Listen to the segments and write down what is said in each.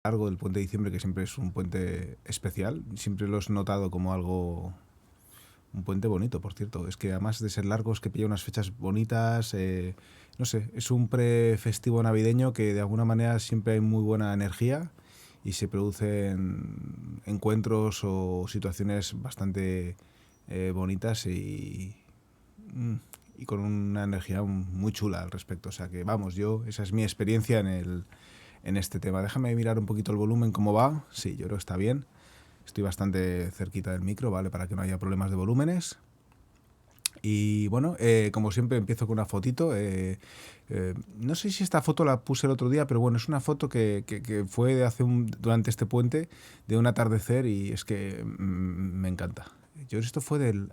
largo del puente de diciembre, que siempre es un puente especial. Siempre lo he notado como algo, un puente bonito, por cierto. Es que además de ser largo, es que pilla unas fechas bonitas. No sé, es un pre-festivo navideño que de alguna manera siempre hay muy buena energía y se producen encuentros o situaciones bastante bonitas mm, y con una energía muy chula al respecto. O sea que vamos, esa es mi experiencia en este tema. Déjame mirar un poquito el volumen, cómo va. Sí, yo creo que está bien. Estoy bastante cerquita del micro, ¿vale? Para que no haya problemas de volúmenes. Y bueno, como siempre empiezo con una fotito. No sé si esta foto la puse el otro día, pero bueno, es una foto que fue durante este puente de un atardecer y es que me encanta. Esto fue del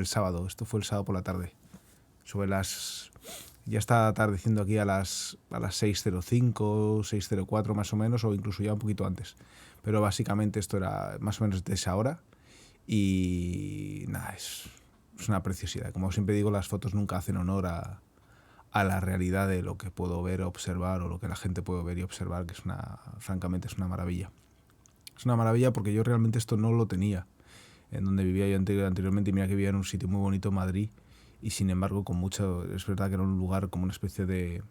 sábado, esto fue el sábado por la tarde. Sobre las... Ya está atardeciendo aquí a las 6:05, 6:04 más o menos, o incluso ya un poquito antes. Pero básicamente esto era más o menos de esa hora. Y nada, es una preciosidad. Como siempre digo, las fotos nunca hacen honor a la realidad de lo que puedo ver, observar, o lo que la gente puede ver y observar, que francamente es una maravilla. Es una maravilla porque yo realmente esto no lo tenía en donde vivía yo anteriormente, y mira que vivía en un sitio muy bonito, Madrid, y sin embargo es verdad que era un lugar como una especie de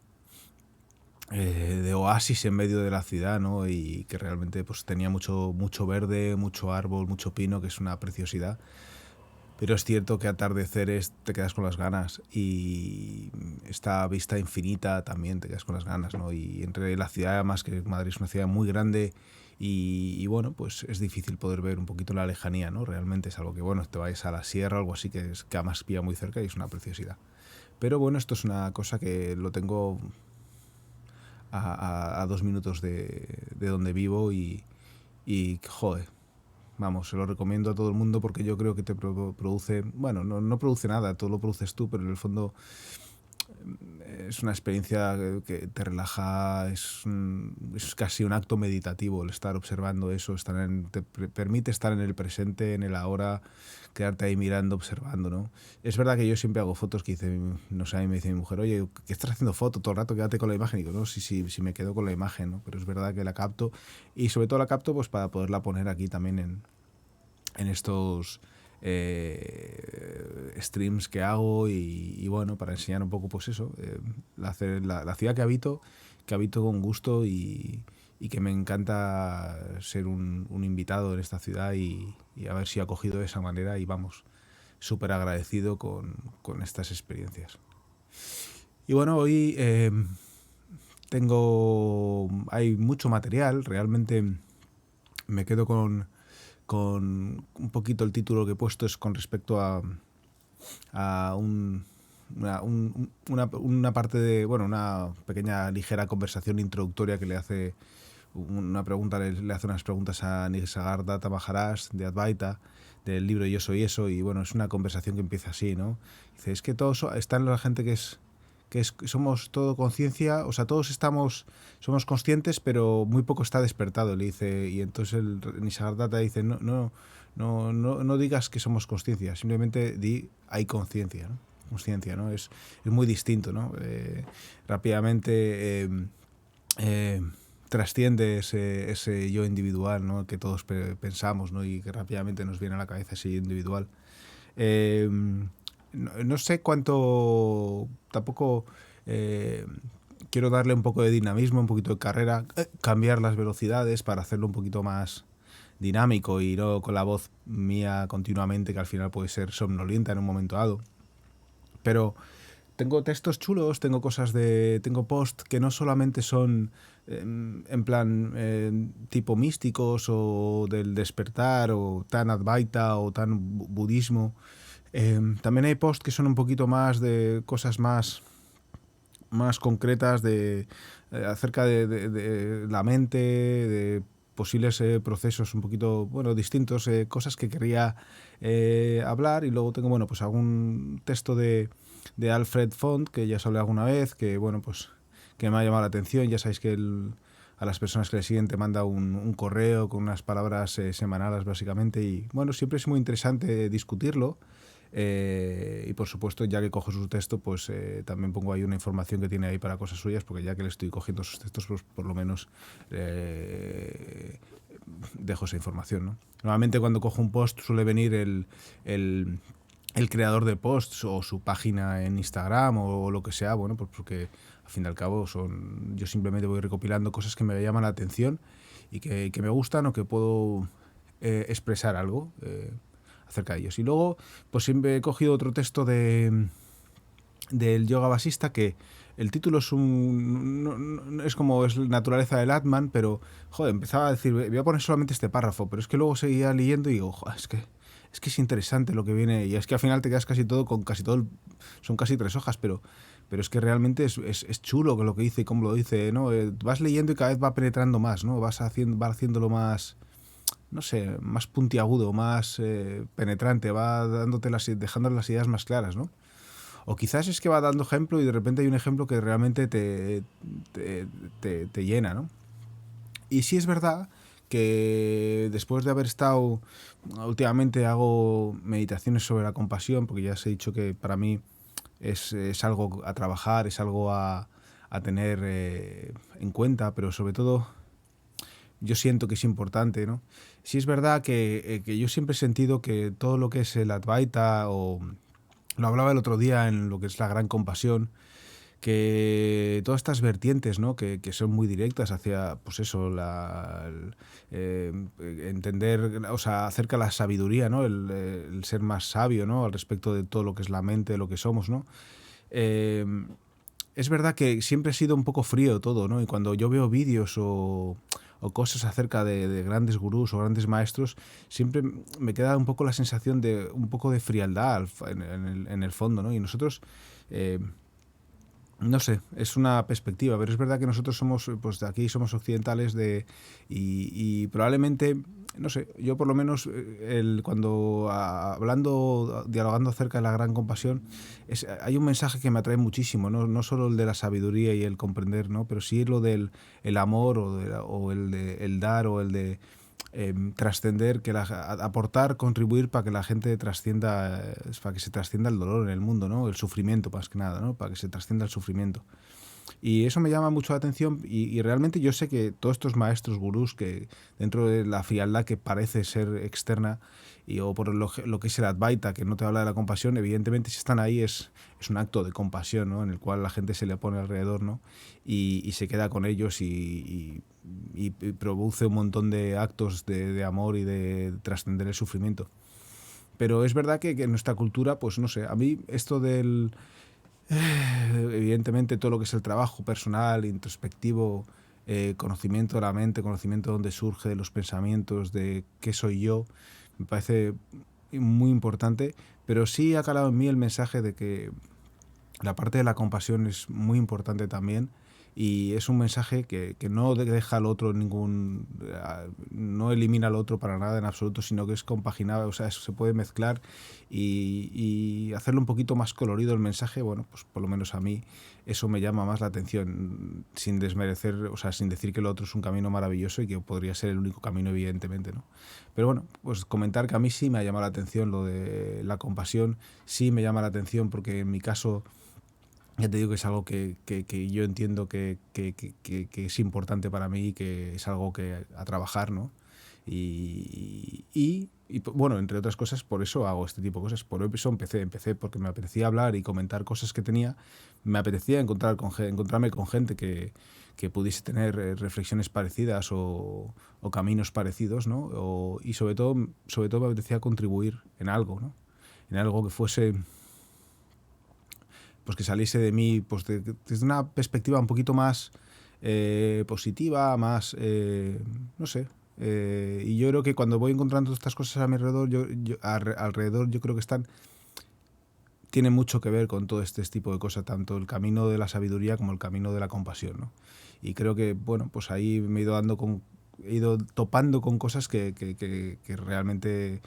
oasis en medio de la ciudad, ¿no? Y que realmente pues tenía mucho verde, mucho árbol, mucho pino, que es una preciosidad. Pero es cierto que atardeceres te quedas con las ganas, y esta vista infinita también te quedas con las ganas, ¿no? Y entre la ciudad, además que Madrid es una ciudad muy grande, y bueno, pues es difícil poder ver un poquito la lejanía, ¿no? Realmente es algo que, bueno, te vayas a la sierra o algo así, que además pilla muy cerca y es una preciosidad. Pero bueno, esto es una cosa que lo tengo a 2 minutos de donde vivo, y joder, vamos, se lo recomiendo a todo el mundo porque yo creo que te produce, bueno, no produce nada, todo lo produces tú, pero en el fondo es una experiencia que te relaja, es casi un acto meditativo el estar observando eso, permite estar en el presente, en el ahora, quedarte ahí mirando, observando, ¿no? Es verdad que yo siempre hago fotos que dice, no sé, a mí me dice mi mujer, oye, ¿qué estás haciendo foto todo el rato? Quédate con la imagen. Y digo, no, sí, me quedo con la imagen, ¿no? Pero es verdad que la capto, y sobre todo la capto pues para poderla poner aquí también en estos streams que hago, y bueno, para enseñar un poco pues eso, la ciudad que habito con gusto, y que me encanta ser un invitado en esta ciudad, y a ver si ha cogido de esa manera, y vamos, súper agradecido con estas experiencias. Y bueno, hoy hay mucho material, realmente me quedo con un poquito el título que he puesto es con respecto a una parte de, bueno, una pequeña ligera conversación introductoria que le hace le hace unas preguntas a Nisargadatta Maharaj de Advaita, del libro Yo soy eso, y bueno, es una conversación que empieza así, ¿no? Dice, es que todos están la gente somos todo conciencia, o sea, somos conscientes, pero muy poco está despertado, le dice, y entonces el Nisargadatta dice, no digas que somos conciencia, simplemente hay conciencia, ¿no? Conciencia, ¿no? Es muy distinto, ¿no? Rápidamente eh, trasciende ese yo individual, ¿no? Que todos pensamos, ¿no? Y que rápidamente nos viene a la cabeza ese yo individual. Eh, no sé cuánto, tampoco quiero darle un poco de dinamismo, un poquito de carrera, cambiar las velocidades para hacerlo un poquito más dinámico, y no con la voz mía continuamente, que al final puede ser somnolienta en un momento dado. Pero tengo textos chulos, tengo posts que no solamente son en plan tipo místicos o del despertar o tan advaita o tan budismo. También hay posts que son un poquito más de cosas más concretas acerca de la mente, de posibles procesos un poquito, bueno, distintos, cosas que quería hablar. Y luego tengo, bueno, pues algún texto de Alfred Font, que ya os hablé alguna vez, que bueno, pues que me ha llamado la atención. Ya sabéis que a las personas que le siguen te manda un correo con unas palabras semanales básicamente, y bueno, siempre es muy interesante discutirlo. Y por supuesto, ya que cojo su texto, pues también pongo ahí una información que tiene ahí para cosas suyas, porque ya que le estoy cogiendo sus textos, pues por lo menos dejo esa información, ¿no? Normalmente cuando cojo un post suele venir el, el creador de posts o su página en Instagram o lo que sea, bueno, pues porque al fin y al cabo yo simplemente voy recopilando cosas que me llaman la atención y que me gustan o que puedo expresar algo acerca de ellos. Y luego, pues siempre he cogido otro texto del yoga basista que el título es es como es la naturaleza del Atman, pero joder, empezaba a decir, voy a poner solamente este párrafo, pero es que luego seguía leyendo y digo, joder, es que es interesante lo que viene, y es que al final te quedas casi todo con casi todo, son casi 3 hojas, pero es que realmente es chulo lo que dice y cómo lo dice, ¿no? Vas leyendo y cada vez va penetrando más, ¿no? Va haciéndolo más, no sé, más puntiagudo, más penetrante, va dejando las ideas más claras, ¿no? O quizás es que va dando ejemplo y de repente hay un ejemplo que realmente te llena, ¿no? Y sí es verdad que después de haber estado, últimamente hago meditaciones sobre la compasión, porque ya os he dicho que para mí es algo a trabajar, es algo a tener en cuenta, pero sobre todo yo siento que es importante, ¿no? Sí es verdad que yo siempre he sentido que todo lo que es el Advaita, o lo hablaba el otro día en lo que es la gran compasión, que todas estas vertientes, ¿no? que son muy directas hacia, pues eso, entender, o sea, acerca de la sabiduría, ¿no? El ser más sabio, ¿no? Al respecto de todo lo que es la mente, de lo que somos, ¿no? Eh, es verdad que siempre ha sido un poco frío todo, ¿no? Y cuando yo veo vídeos o cosas acerca de grandes gurús o grandes maestros, siempre me queda un poco la sensación de un poco de frialdad en el fondo, ¿no? Y nosotros... eh, no sé, es una perspectiva, pero es verdad que nosotros somos, pues de aquí somos occidentales y probablemente, no sé, yo por lo menos cuando dialogando acerca de la gran compasión, hay un mensaje que me atrae muchísimo, ¿no? No solo el de la sabiduría y el comprender, ¿no? Pero sí lo del el amor o el de el dar o el de trascender, aportar, contribuir para que la gente trascienda, para que se trascienda el dolor en el mundo, ¿no? El sufrimiento, más que nada, ¿no? Para que se trascienda el sufrimiento. Y eso me llama mucho la atención y realmente yo sé que todos estos maestros gurús que dentro de la frialdad que parece ser externa o por lo que es el Advaita, que no te habla de la compasión, evidentemente si están ahí es un acto de compasión, ¿no? En el cual la gente se le pone alrededor, ¿no? Y se queda con ellos y produce un montón de actos de amor y de trascender el sufrimiento. Pero es verdad que en nuestra cultura, pues no sé, a mí esto evidentemente todo lo que es el trabajo personal, introspectivo, conocimiento de la mente, conocimiento de dónde surge, de los pensamientos, de qué soy yo, me parece muy importante, pero sí ha calado en mí el mensaje de que la parte de la compasión es muy importante también y es un mensaje que no deja al otro no elimina al otro para nada en absoluto, sino que es compaginado, o sea, eso se puede mezclar y hacerlo un poquito más colorido el mensaje. Bueno, pues por lo menos a mí eso me llama más la atención, sin desmerecer, o sea, sin decir que el otro es un camino maravilloso y que podría ser el único camino, evidentemente, ¿no? Pero bueno, pues comentar que a mí sí me ha llamado la atención lo de la compasión, sí me llama la atención porque en mi caso ya te digo que es algo que yo entiendo que es importante para mí y que es algo que a trabajar, ¿no? Bueno, entre otras cosas, por eso hago este tipo de cosas. Por eso empecé porque me apetecía hablar y comentar cosas que tenía. Me apetecía encontrarme con gente que pudiese tener reflexiones parecidas o caminos parecidos, ¿no? Y sobre todo me apetecía contribuir en algo, ¿no? En algo que fuese, pues que saliese de mí, pues desde una perspectiva un poquito más positiva, más, no sé. Y yo creo que cuando voy encontrando estas cosas a mi alrededor, alrededor yo creo que tiene mucho que ver con todo este tipo de cosas, tanto el camino de la sabiduría como el camino de la compasión, ¿no? Y creo que, bueno, pues ahí me he ido topando con cosas que realmente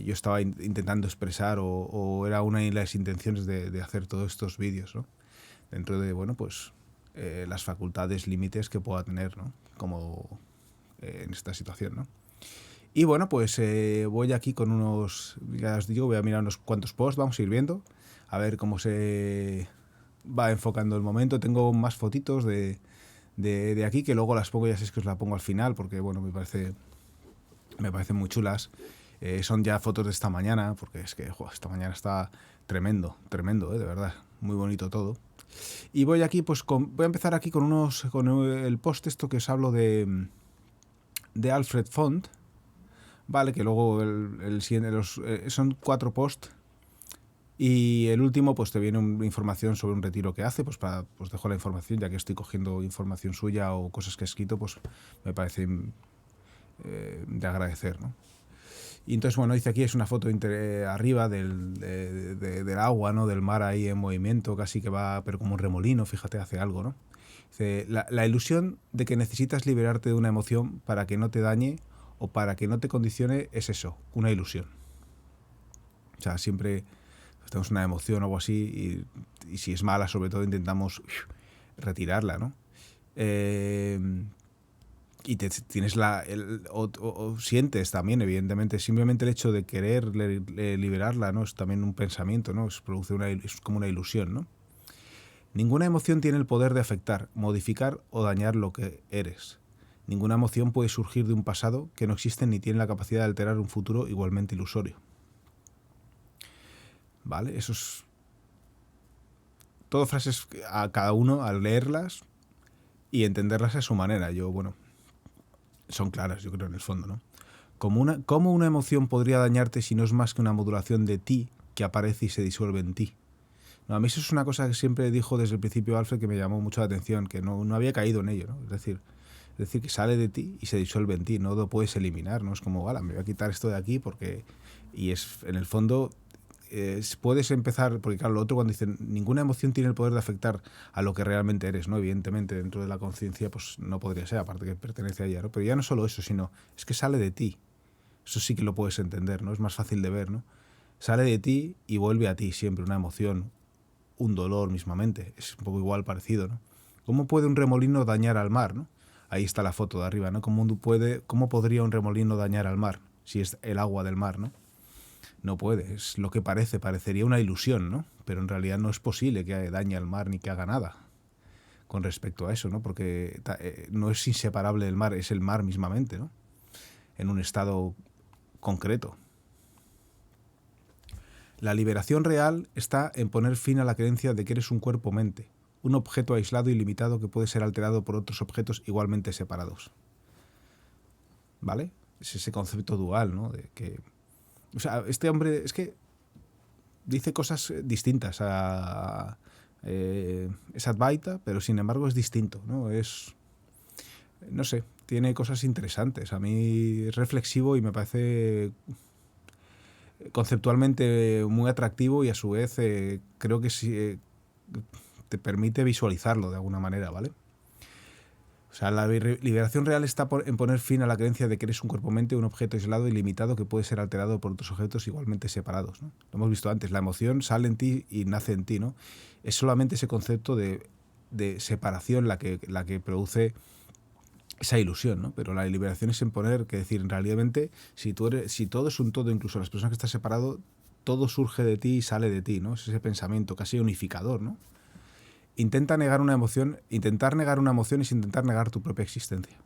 yo estaba intentando expresar o era una de las intenciones de hacer todos estos vídeos, ¿no? Dentro de, bueno, pues las facultades, límites que pueda tener, ¿no? Como en esta situación, ¿no? Y bueno, pues voy aquí con unos, ya os digo, voy a mirar unos cuantos posts, vamos a ir viendo, a ver cómo se va enfocando el momento. Tengo más fotitos de aquí que luego las pongo, ya sé que os las pongo al final, porque bueno, me parecen muy chulas. Son ya fotos de esta mañana, porque es que esta mañana está tremendo, tremendo, de verdad, muy bonito todo. Y voy aquí, pues voy a empezar aquí con el post esto que os hablo de Alfred Font, vale, que luego son 4 posts y el último pues te viene una información sobre un retiro que hace, pues dejo la información, ya que estoy cogiendo información suya o cosas que ha escrito, pues me parece de agradecer, ¿no? Y entonces, bueno, dice aquí es una foto arriba del agua, ¿no? Del mar ahí en movimiento, casi que va, pero como un remolino, fíjate, hace algo, ¿no? Dice, la ilusión de que necesitas liberarte de una emoción para que no te dañe o para que no te condicione es eso, una ilusión. O sea, siempre tenemos una emoción o algo así y si es mala, sobre todo, intentamos retirarla, ¿no? Y tienes o sientes también, evidentemente, simplemente el hecho de querer liberarla, ¿no? Es también un pensamiento, ¿no? Es como una ilusión, ¿no? Ninguna emoción tiene el poder de afectar, modificar o dañar lo que eres. Ninguna emoción puede surgir de un pasado que no existe ni tiene la capacidad de alterar un futuro igualmente ilusorio. ¿Vale? Eso es todo frases a cada uno al leerlas y entenderlas a su manera. Bueno, son claras, yo creo, en el fondo, ¿no? ¿Cómo una emoción podría dañarte si no es más que una modulación de ti que aparece y se disuelve en ti? No, a mí eso es una cosa que siempre dijo desde el principio Alfred que me llamó mucho la atención, que no había caído en ello, ¿no? Es decir, que sale de ti y se disuelve en ti, no lo puedes eliminar, ¿no? Es como, vale, me voy a quitar esto de aquí porque... Y es, en el fondo, puedes empezar, porque claro, lo otro cuando dicen, ninguna emoción tiene el poder de afectar a lo que realmente eres, ¿no? Evidentemente, dentro de la conciencia, pues no podría ser, aparte que pertenece a ella, ¿no? Pero ya no solo eso, sino es que sale de ti. Eso sí que lo puedes entender, ¿no? Es más fácil de ver, ¿no? Sale de ti y vuelve a ti siempre, una emoción, un dolor mismamente. Es un poco igual parecido, ¿no? ¿Cómo puede un remolino dañar al mar, ¿no? Ahí está la foto de arriba, ¿no? ¿Cómo podría un remolino dañar al mar? Si es el agua del mar, ¿no? No puede, es lo que parecería una ilusión, ¿no? Pero en realidad no es posible que dañe al mar ni que haga nada con respecto a eso, ¿no? Porque no es inseparable del mar, es el mar mismamente, ¿no? En un estado concreto. La liberación real está en poner fin a la creencia de que eres un cuerpo-mente, un objeto aislado y limitado que puede ser alterado por otros objetos igualmente separados. ¿Vale? Es ese concepto dual, ¿no? De que, o sea, este hombre es que dice cosas distintas a es Advaita, pero sin embargo es distinto, ¿no? No sé, tiene cosas interesantes. A mí es reflexivo y me parece conceptualmente muy atractivo y a su vez creo que sí, te permite visualizarlo de alguna manera, ¿vale? O sea, la liberación real está en poner fin a la creencia de que eres un cuerpo-mente, un objeto aislado y limitado que puede ser alterado por otros objetos igualmente separados, ¿no? Lo hemos visto antes, la emoción sale en ti y nace en ti, ¿no? Es solamente ese concepto de separación la que produce esa ilusión, ¿no? Pero la liberación es en poner, que decir, realmente, si todo es un todo, incluso las personas que están separado, todo surge de ti y sale de ti, ¿no? Es ese pensamiento casi unificador, ¿no? Intentar negar una emoción es intentar negar tu propia existencia.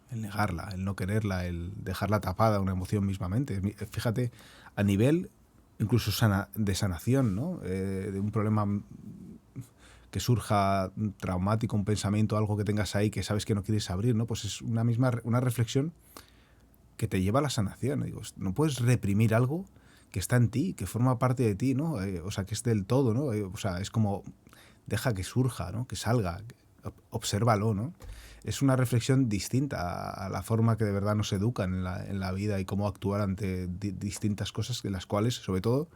El negarla, el no quererla, el dejarla tapada, una emoción mismamente. Fíjate, a nivel incluso de sanación, ¿no? De un problema que surja traumático, un pensamiento, algo que tengas ahí que sabes que no quieres abrir, ¿no? Pues es una reflexión que te lleva a la sanación. Digo, no puedes reprimir algo que está en ti, que forma parte de ti, ¿no? O sea, que es del todo, ¿no? O sea, es como, deja que surja, ¿no? Que salga, obsérvalo, ¿no? Es una reflexión distinta a la forma que de verdad nos educan en la vida y cómo actuar ante distintas cosas de las cuales, sobre todo,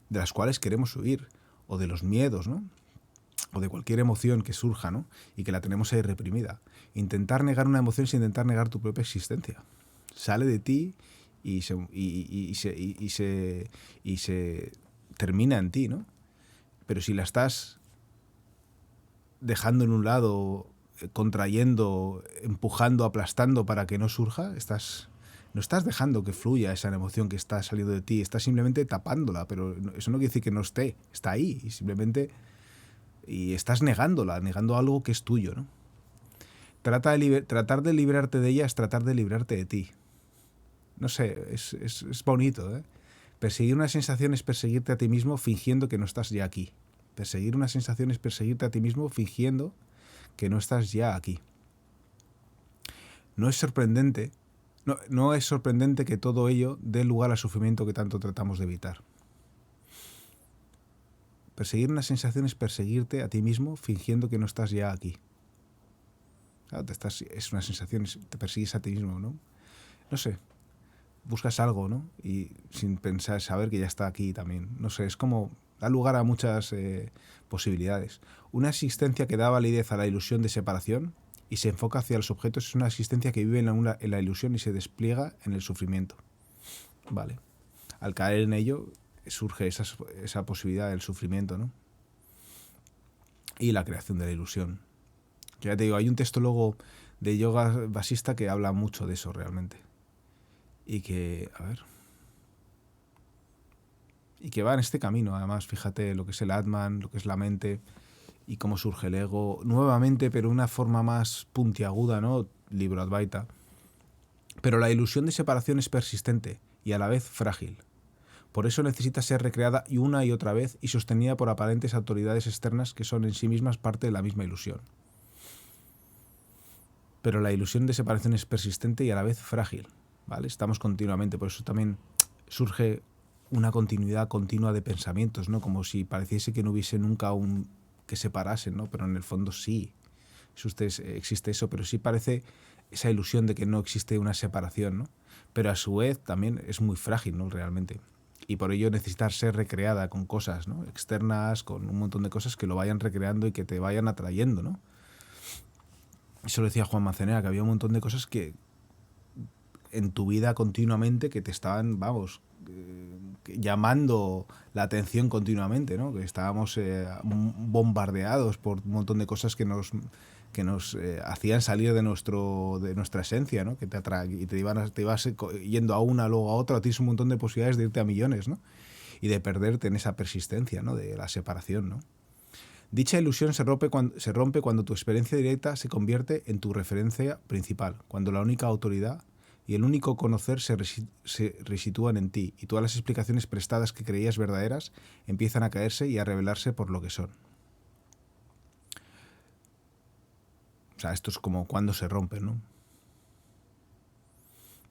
de las cuales queremos huir, o de los miedos, ¿no? O de cualquier emoción que surja, ¿no? Y que la tenemos ahí reprimida. Intentar negar una emoción es intentar negar tu propia existencia. Sale de ti y se termina en ti, ¿no? Pero si la estás dejando en un lado contrayendo, empujando, aplastando para que no surja, no estás dejando que fluya esa emoción que está saliendo de ti, estás simplemente tapándola, pero eso no quiere decir que no esté, está ahí, y simplemente estás negándola, negando algo que es tuyo, ¿no? Tratar de librarte de ella es tratar de librarte de ti. No sé, es bonito, ¿eh? Perseguir una sensación es perseguirte a ti mismo fingiendo que no estás ya aquí. Perseguir una sensación es perseguirte a ti mismo fingiendo que no estás ya aquí. No es sorprendente, no es sorprendente que todo ello dé lugar al sufrimiento que tanto tratamos de evitar. Perseguir una sensación es perseguirte a ti mismo fingiendo que no estás ya aquí. Claro, es una sensación, te persigues a ti mismo, ¿no? No sé, buscas algo, ¿no? Y sin pensar, saber que ya está aquí también. No sé, es como, da lugar a muchas posibilidades. Una existencia que da validez a la ilusión de separación y se enfoca hacia los objetos es una existencia que vive en la ilusión y se despliega en el sufrimiento. Vale. Al caer en ello surge esa posibilidad del sufrimiento, ¿no? Y la creación de la ilusión. Ya te digo, hay un texto luego de yoga vasista que habla mucho de eso realmente. Y que, a ver, y que va en este camino, además, fíjate lo que es el Atman, lo que es la mente y cómo surge el ego, nuevamente, pero de una forma más puntiaguda, ¿no? Libro Advaita. Pero la ilusión de separación es persistente y a la vez frágil. Por eso necesita ser recreada una y otra vez y sostenida por aparentes autoridades externas que son en sí mismas parte de la misma ilusión. Pero la ilusión de separación es persistente y a la vez frágil, ¿vale? Estamos continuamente, por eso también surge una continuidad continua de pensamientos, ¿no? Como si pareciese que no hubiese nunca un que separasen, ¿no? Pero en el fondo sí, existe eso, pero sí parece esa ilusión de que no existe una separación, ¿no? Pero a su vez también es muy frágil, ¿no? Realmente. Y por ello necesita ser recreada con cosas, ¿no? Externas, con un montón de cosas que lo vayan recreando y que te vayan atrayendo, ¿no? Eso lo decía Juan Manzanera, que había un montón de cosas que en tu vida continuamente que te estaban, vamos, llamando la atención continuamente, ¿no? Que estábamos bombardeados por un montón de cosas que nos hacían salir de nuestra esencia, ¿no? Que y te ibas yendo a una, luego a otra, tienes un montón de posibilidades de irte a millones, ¿no? Y de perderte en esa persistencia, ¿no? De la separación, ¿no? Dicha ilusión se rompe cuando tu experiencia directa se convierte en tu referencia principal, cuando la única autoridad y el único conocer se resitúan en ti y todas las explicaciones prestadas que creías verdaderas empiezan a caerse y a revelarse por lo que son. O sea, esto es como cuando se rompen, ¿no?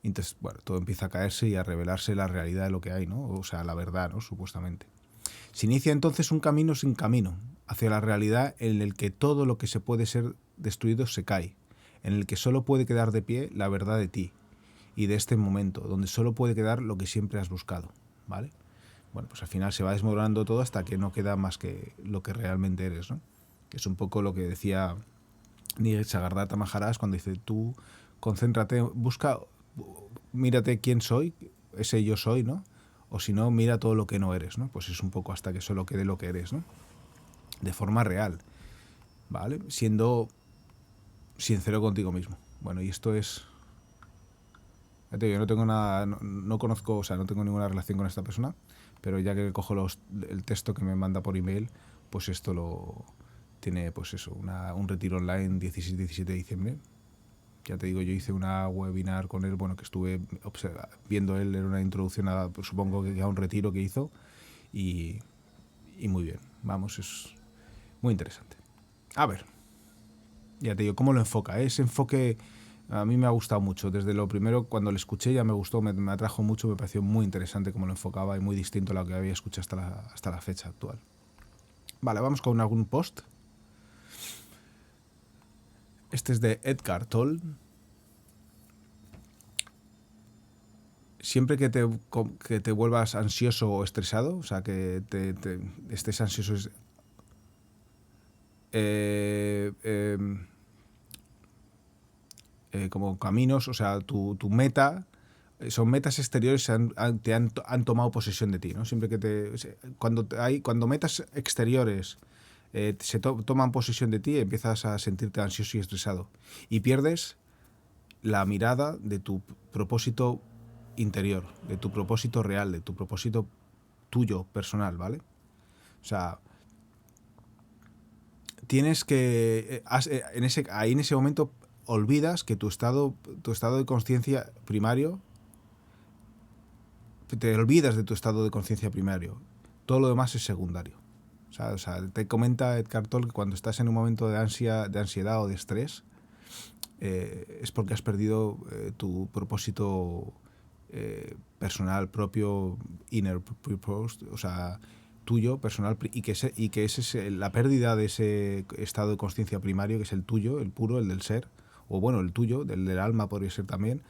Entonces, bueno, todo empieza a caerse y a revelarse la realidad de lo que hay, ¿no? O sea, la verdad, ¿no? Supuestamente. Se inicia entonces un camino sin camino, hacia la realidad en el que todo lo que se puede ser destruido se cae, en el que solo puede quedar de pie la verdad de ti y de este momento, donde solo puede quedar lo que siempre has buscado, ¿vale? Bueno, pues al final se va desmoronando todo hasta que no queda más que lo que realmente eres, ¿no? Que es un poco lo que decía Nisargadatta Maharaj cuando dice, tú concéntrate, mírate quién soy, ese yo soy, ¿no? O si no, mira todo lo que no eres, ¿no? Pues es un poco hasta que solo quede lo que eres, ¿no? De forma real, ¿vale? Siendo sincero contigo mismo. Bueno, y esto es... Yo no tengo nada, no conozco, o sea, no tengo ninguna relación con esta persona, pero ya que cojo el texto que me manda por email, pues esto lo tiene, pues eso, un retiro online 16-17 de diciembre. Ya te digo, yo hice una webinar con él, bueno, que estuve viendo él, era una introducción a, pues, supongo que a un retiro que hizo, y muy bien, vamos, es muy interesante. A ver, ya te digo, ¿cómo lo enfoca? Ese enfoque a mí me ha gustado mucho. Desde lo primero, cuando lo escuché, ya me gustó, me atrajo mucho, me pareció muy interesante cómo lo enfocaba y muy distinto a lo que había escuchado hasta la fecha actual. Vale, vamos con algún post. Este es de Edgar Tolle. Siempre que te vuelvas ansioso o estresado, o sea, que estés ansioso, como caminos, o sea, tu meta, son metas exteriores que han tomado posesión de ti, ¿no? Siempre que cuando metas exteriores toman posesión de ti y empiezas a sentirte ansioso y estresado. Y pierdes la mirada de tu propósito interior, de tu propósito real, de tu propósito tuyo, personal, ¿vale? O sea, tienes que... ahí en ese momento olvidas que tu estado de conciencia primario, te olvidas de tu estado de conciencia primario. Todo lo demás es secundario. O sea, te comenta Eckhart Tolle que cuando estás en un momento de ansiedad o de estrés, es porque has perdido tu propósito personal propio, inner purpose, o sea, tuyo, personal, y que ese es la pérdida de ese estado de conciencia primario, que es el tuyo, el puro, el del ser, o bueno, el tuyo, del alma podría ser también.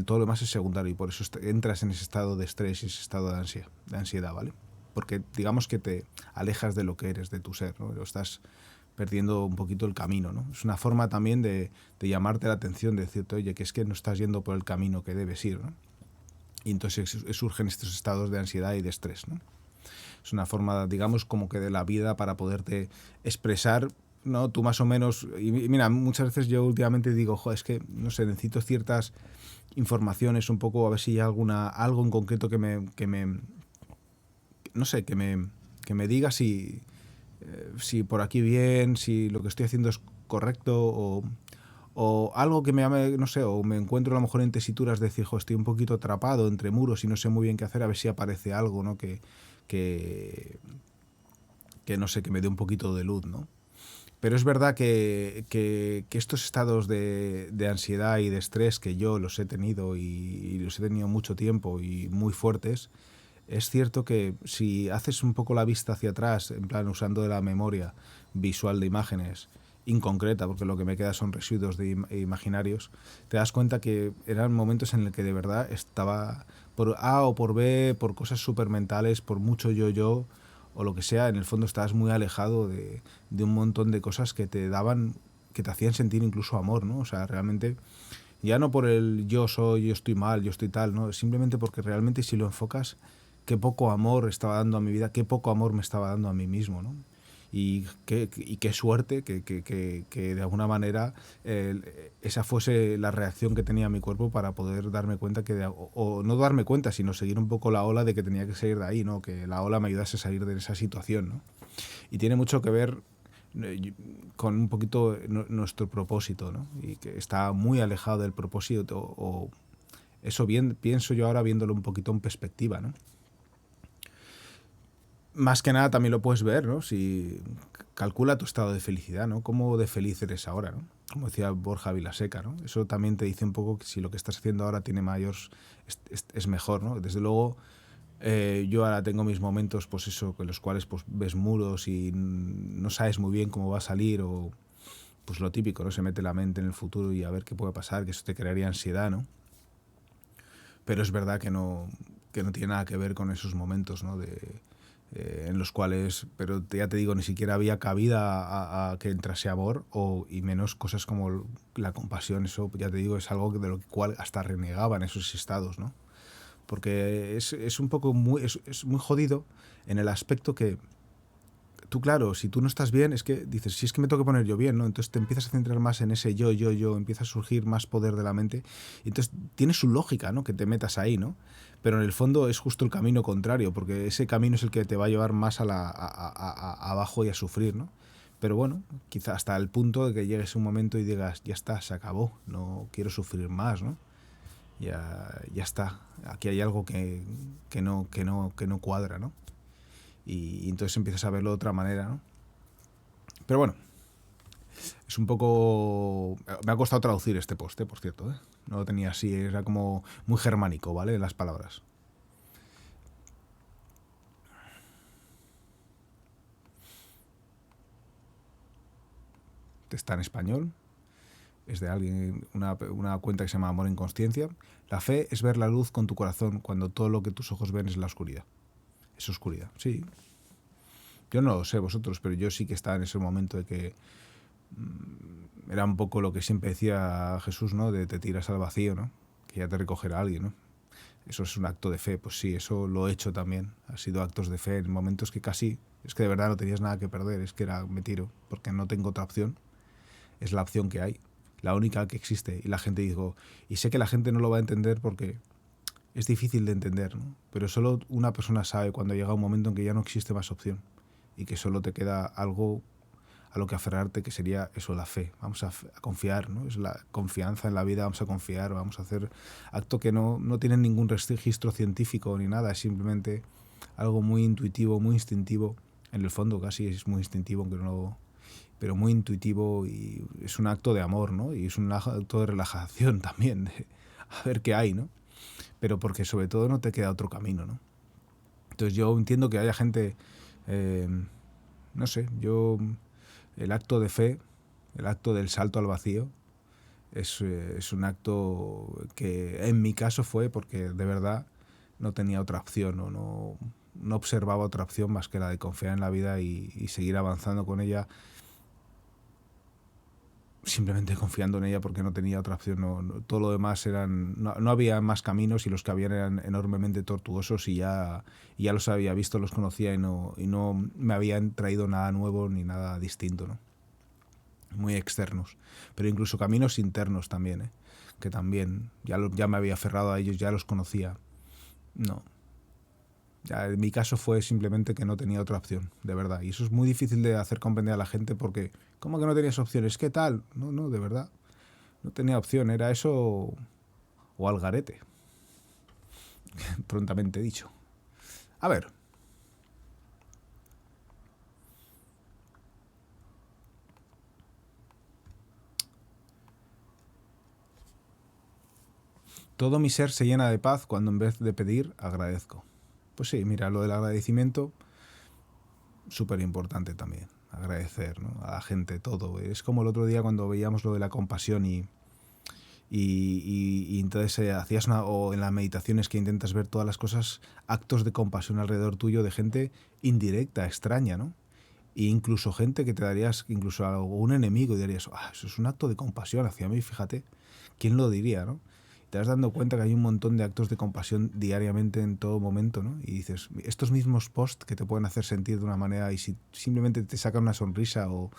Todo lo demás es secundario y por eso entras en ese estado de estrés y ese estado de ansiedad, ¿vale? Porque digamos que te alejas de lo que eres, de tu ser, ¿no? Lo estás perdiendo un poquito el camino, ¿no? Es una forma también de llamarte la atención, de decirte, oye, que es que no estás yendo por el camino que debes ir, ¿no? Y entonces surgen estos estados de ansiedad y de estrés, ¿no? Es una forma, digamos, como que de la vida para poderte expresar, ¿no? Tú más o menos... Y mira, muchas veces yo últimamente digo, jo, es que, no sé, necesito ciertas informaciones un poco, a ver si hay algo en concreto que me no sé, que me diga si por aquí bien, si lo que estoy haciendo es correcto o algo que me llame, no sé, o me encuentro a lo mejor en tesituras de decir, jo, estoy un poquito atrapado entre muros y no sé muy bien qué hacer, a ver si aparece algo, ¿no? Que, que no sé, que me dé un poquito de luz, ¿no? Pero es verdad que estos estados de ansiedad y de estrés que yo los he tenido y los he tenido mucho tiempo y muy fuertes, es cierto que si haces un poco la vista hacia atrás, en plan usando de la memoria visual de imágenes, inconcreta, porque lo que me queda son residuos imaginarios, te das cuenta que eran momentos en los que de verdad estaba por A o por B, por cosas súper mentales, por mucho yo, o lo que sea, en el fondo estabas muy alejado de un montón de cosas que te daban, que te hacían sentir incluso amor, ¿no? O sea, realmente, ya no por el yo soy, yo estoy mal, yo estoy tal, ¿no? Simplemente porque realmente si lo enfocas, qué poco amor estaba dando a mi vida, qué poco amor me estaba dando a mí mismo, ¿no? Y qué suerte que de alguna manera esa fuese la reacción que tenía mi cuerpo para poder darme cuenta o no darme cuenta, sino seguir un poco la ola de que tenía que salir de ahí, ¿no? Que la ola me ayudase a salir de esa situación, ¿no? Y tiene mucho que ver con un poquito nuestro propósito, ¿no? Y que está muy alejado del propósito, o eso bien pienso yo ahora viéndolo un poquito en perspectiva, ¿no? Más que nada también lo puedes ver, ¿no? Si calcula tu estado de felicidad, ¿no? ¿Cómo de feliz eres ahora, ¿no? Como decía Borja Vilaseca, ¿no? Eso también te dice un poco que si lo que estás haciendo ahora tiene es mejor, ¿no? Desde luego, yo ahora tengo mis momentos, pues eso, en los cuales pues ves muros y no sabes muy bien cómo va a salir, o pues lo típico, ¿no? Se mete la mente en el futuro y a ver qué puede pasar, que eso te crearía ansiedad, ¿no? Pero es verdad que no tiene nada que ver con esos momentos, ¿no? En los cuales, pero ya te digo, ni siquiera había cabida a que entrase amor, y menos cosas como la compasión. Eso, ya te digo, es algo de lo cual hasta renegaban esos estados, ¿no? Porque es un poco es muy jodido en el aspecto que tú, claro, si tú no estás bien, es que dices, si es que me tengo que poner yo bien, ¿no? Entonces te empiezas a centrar más en ese yo, empieza a surgir más poder de la mente, y entonces tiene su lógica, ¿no? Que te metas ahí, ¿no? Pero en el fondo es justo el camino contrario, porque ese camino es el que te va a llevar más abajo y a sufrir, ¿no? Pero bueno, quizá hasta el punto de que llegues un momento y digas, ya está, se acabó, no quiero sufrir más, ¿no? Ya está, aquí hay algo que no cuadra, ¿no? Y entonces empiezas a verlo de otra manera, ¿no? Pero bueno, es un poco... Me ha costado traducir este post, por cierto, ¿eh? No lo tenía así, era como muy germánico, ¿vale? Las palabras. Está en español, es de alguien, una cuenta que se llama Amor en Consciencia. La fe es ver la luz con tu corazón cuando todo lo que tus ojos ven es la oscuridad. Es oscuridad, sí. Yo no lo sé vosotros, pero yo sí que estaba en ese momento de que era un poco lo que siempre decía Jesús, ¿no? De te tiras al vacío, ¿no? Que ya te recogerá alguien, ¿no? eso es un acto de fe. Pues sí, eso lo he hecho también. Ha sido actos de fe en momentos que casi, es que de verdad no tenías nada que perder, es que era, me tiro, porque no tengo otra opción. Es la opción que hay, la única que existe. Y la gente dijo, y sé que la gente no lo va a entender porque es difícil de entender, ¿no? Pero solo una persona sabe cuando llega un momento en que ya no existe más opción y que solo te queda algo a lo que aferrarte, que sería eso, la fe. Vamos a confiar, ¿no? Es la confianza en la vida, vamos a confiar, vamos a hacer acto que no tiene ningún registro científico ni nada, es simplemente algo muy intuitivo, muy instintivo. En el fondo casi es muy instintivo, aunque no, pero muy intuitivo, y es un acto de amor, ¿no? Y es un acto de relajación también, de a ver qué hay, ¿no? Pero porque sobre todo no te queda otro camino, ¿no? Entonces yo entiendo que haya gente, eh, no sé, el acto de fe, el acto del salto al vacío, es un acto que en mi caso fue porque de verdad no tenía otra opción, no observaba otra opción más que la de confiar en la vida y seguir avanzando con ella, simplemente confiando en ella porque no tenía otra opción. Todo lo demás no había más caminos, y los que habían eran enormemente tortuosos, y ya los había visto, los conocía, y no me habían traído nada nuevo ni nada distinto, ¿no? Muy externos, pero incluso caminos internos también, ¿eh? Que también ya me había aferrado a ellos, ya los conocía. No, ya en mi caso fue simplemente que no tenía otra opción, de verdad. Y eso es muy difícil de hacer comprender a la gente porque, ¿cómo que no tenías opciones? ¿Qué tal? No, de verdad. No tenía opción, era eso o al garete, prontamente dicho. A ver, todo mi ser se llena de paz cuando en vez de pedir, agradezco. Pues sí, mira, lo del agradecimiento, súper importante también. Agradecer, ¿no? A la gente, todo. Es como el otro día cuando veíamos lo de la compasión y entonces hacías o en las meditaciones que intentas ver todas las cosas, actos de compasión alrededor tuyo de gente indirecta, extraña, ¿no? E incluso gente que te darías, incluso a un enemigo, y dirías, eso es un acto de compasión hacia mí, fíjate, ¿quién lo diría, no? Te vas dando cuenta que hay un montón de actos de compasión diariamente en todo momento, ¿no? Y dices, estos mismos posts que te pueden hacer sentir de una manera, y si simplemente te sacan una sonrisa o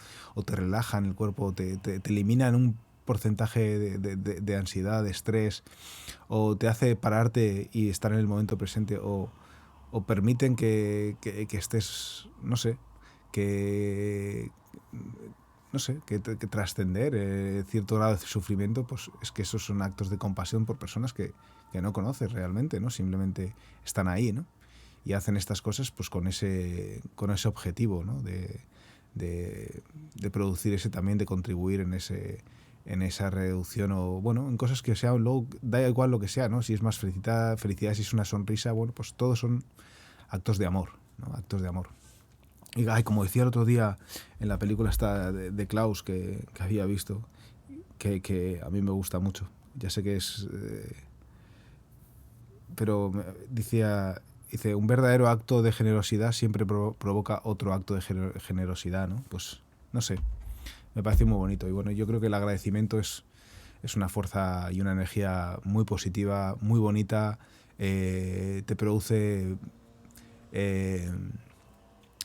te relajan el cuerpo, te eliminan un porcentaje de ansiedad, de estrés, o te hace pararte y estar en el momento presente, o permiten que estés, no sé, que no sé, que trascender cierto grado de sufrimiento, pues es que esos son actos de compasión por personas que no conoces realmente, ¿no? Simplemente están ahí, ¿no? Y hacen estas cosas pues con ese objetivo, ¿no? De producir ese también, de contribuir en esa reducción, o bueno, en cosas que sean, luego da igual lo que sea, ¿no? Si es más felicidad, si es una sonrisa, bueno, pues todos son actos de amor, ¿no? Actos de amor. Y ay, como decía el otro día en la película esta de Klaus que había visto, que a mí me gusta mucho. Ya sé que es... pero dice, un verdadero acto de generosidad siempre provoca otro acto de generosidad, ¿no? Pues no sé, me parece muy bonito. Y bueno, yo creo que el agradecimiento es una fuerza y una energía muy positiva, muy bonita. Te produce...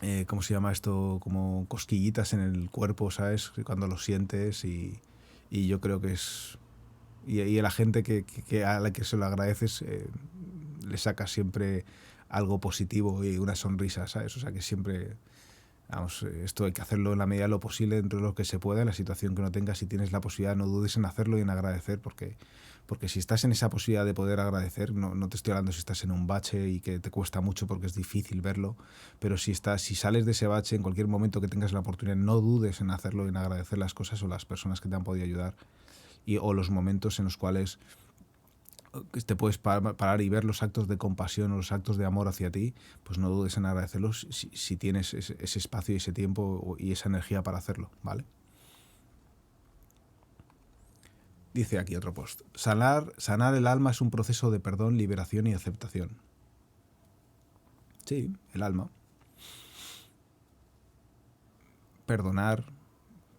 Eh, ¿cómo se llama esto? Como cosquillitas en el cuerpo, ¿sabes? Cuando lo sientes, y yo creo que es... Y a la gente a la que se lo agradeces, le sacas siempre algo positivo y una sonrisa, ¿sabes? O sea que siempre... Vamos, esto hay que hacerlo en la medida de lo posible, dentro de lo que se pueda, en la situación que no tengas. Si tienes la posibilidad, no dudes en hacerlo y en agradecer, porque si estás en esa posibilidad de poder agradecer, no te estoy hablando si estás en un bache y que te cuesta mucho porque es difícil verlo, pero si sales de ese bache, en cualquier momento que tengas la oportunidad, no dudes en hacerlo y en agradecer las cosas o las personas que te han podido ayudar, o los momentos en los cuales te puedes parar y ver los actos de compasión o los actos de amor hacia ti, pues no dudes en agradecerlos si tienes ese espacio y ese tiempo y esa energía para hacerlo, ¿vale? Dice aquí otro post. Sanar el alma es un proceso de perdón, liberación y aceptación. Sí, el alma. Perdonar,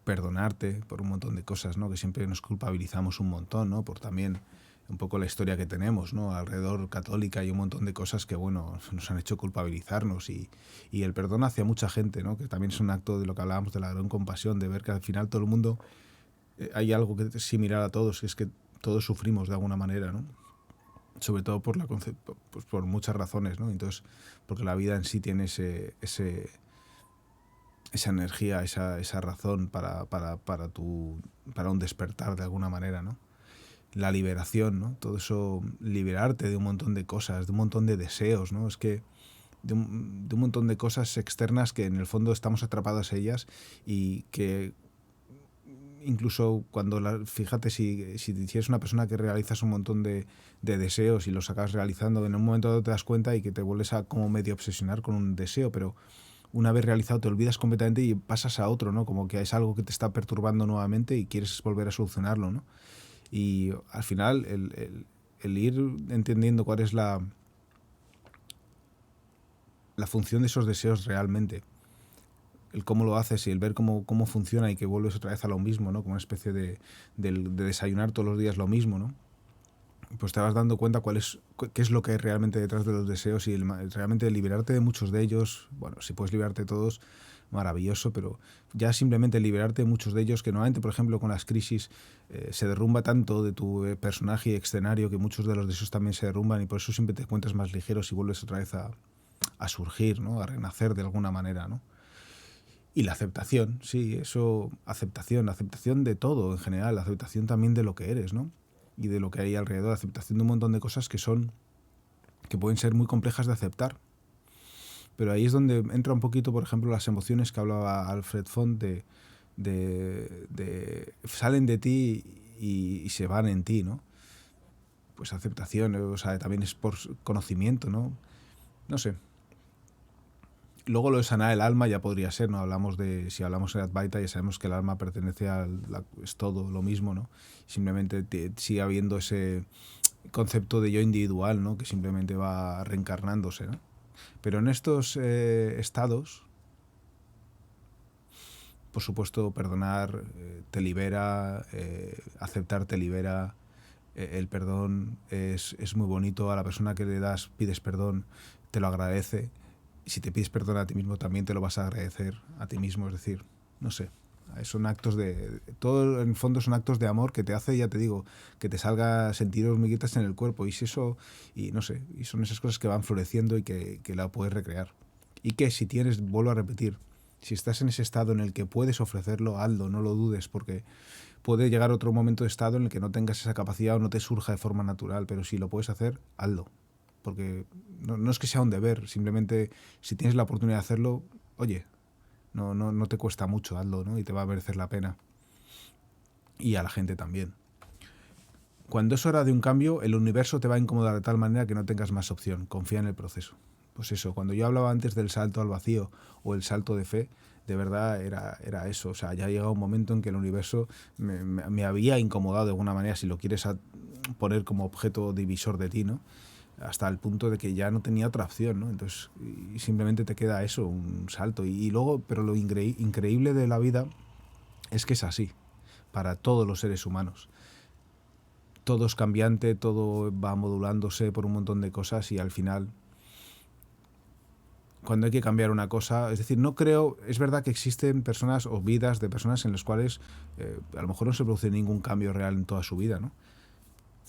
perdonarte por un montón de cosas, ¿no? Que siempre nos culpabilizamos un montón, ¿no? Por también un poco la historia que tenemos, ¿no? Alrededor católica y un montón de cosas que, bueno, nos han hecho culpabilizarnos y el perdón hacia mucha gente, ¿no? Que también es un acto de lo que hablábamos de la gran compasión, de ver que al final todo el mundo, hay algo que es similar a todos, que es que todos sufrimos de alguna manera, ¿no? Sobre todo pues por muchas razones, ¿no? Entonces, porque la vida en sí tiene esa energía, esa razón para un despertar de alguna manera, ¿no? La liberación, ¿no? Todo eso, liberarte de un montón de cosas, de un montón de deseos, ¿no? Es que de un montón de cosas externas que en el fondo estamos atrapados a ellas y que incluso cuando, fíjate, si eres una persona que realizas un montón de deseos y los acabas realizando, en un momento dado te das cuenta y que te vuelves a como medio obsesionar con un deseo, pero una vez realizado te olvidas completamente y pasas a otro, ¿no? Como que es algo que te está perturbando nuevamente y quieres volver a solucionarlo, ¿no? Y al final el ir entendiendo cuál es la función de esos deseos realmente, el cómo lo haces y el ver cómo funciona y que vuelves otra vez a lo mismo, ¿no? Como una especie de desayunar todos los días lo mismo, ¿no? Pues te vas dando cuenta qué es lo que hay realmente detrás de los deseos y realmente liberarte de muchos de ellos. Bueno, si puedes liberarte de todos, maravilloso, pero ya simplemente liberarte de muchos de ellos, que normalmente, por ejemplo, con las crisis se derrumba tanto de tu personaje y escenario que muchos de los deseos también se derrumban y por eso siempre te encuentras más ligeros y vuelves otra vez a surgir, ¿no? A renacer de alguna manera, ¿no? Y la aceptación, sí, eso, aceptación de todo en general, aceptación también de lo que eres, ¿no? Y de lo que hay alrededor, aceptación de un montón de cosas que pueden ser muy complejas de aceptar. Pero ahí es donde entra un poquito, por ejemplo, las emociones que hablaba Alfred Font salen de ti y se van en ti, ¿no? Pues aceptación, o sea, también es por conocimiento, ¿no? No sé. Luego lo de sanar el alma ya podría ser, ¿no? Si hablamos de Advaita ya sabemos que el alma pertenece es todo lo mismo, ¿no? Simplemente sigue habiendo ese concepto de yo individual, ¿no? Que simplemente va reencarnándose, ¿no? Pero en estos estados, por supuesto, perdonar te libera, aceptar te libera, el perdón es muy bonito, a la persona que pides perdón, te lo agradece. Si te pides perdón a ti mismo, también te lo vas a agradecer a ti mismo. Es decir, no sé, son actos todo en el fondo son actos de amor que te hace, ya te digo, que te salga sentir hormiguitas en el cuerpo. Y no sé, y son esas cosas que van floreciendo y que la puedes recrear. Y que si vuelvo a repetir, si estás en ese estado en el que puedes ofrecerlo, hazlo, no lo dudes, porque puede llegar otro momento de estado en el que no tengas esa capacidad o no te surja de forma natural, pero si lo puedes hacer, hazlo. Porque no es que sea un deber, simplemente si tienes la oportunidad de hacerlo, oye, no te cuesta mucho, hazlo, ¿no? Y te va a merecer la pena. Y a la gente también. Cuando es hora de un cambio, el universo te va a incomodar de tal manera que no tengas más opción. Confía en el proceso. Pues eso, cuando yo hablaba antes del salto al vacío o el salto de fe, de verdad era eso. O sea, ya ha llegado un momento en que el universo me había incomodado de alguna manera, si lo quieres poner como objeto divisor de ti, ¿no? Hasta el punto de que ya no tenía otra opción, ¿no? Entonces, y simplemente te queda eso, un salto. Y luego, pero lo increíble de la vida es que es así, para todos los seres humanos. Todo es cambiante, todo va modulándose por un montón de cosas y al final, cuando hay que cambiar una cosa, es decir, no creo, es verdad que existen personas o vidas de personas en las cuales a lo mejor no se produce ningún cambio real en toda su vida, ¿no?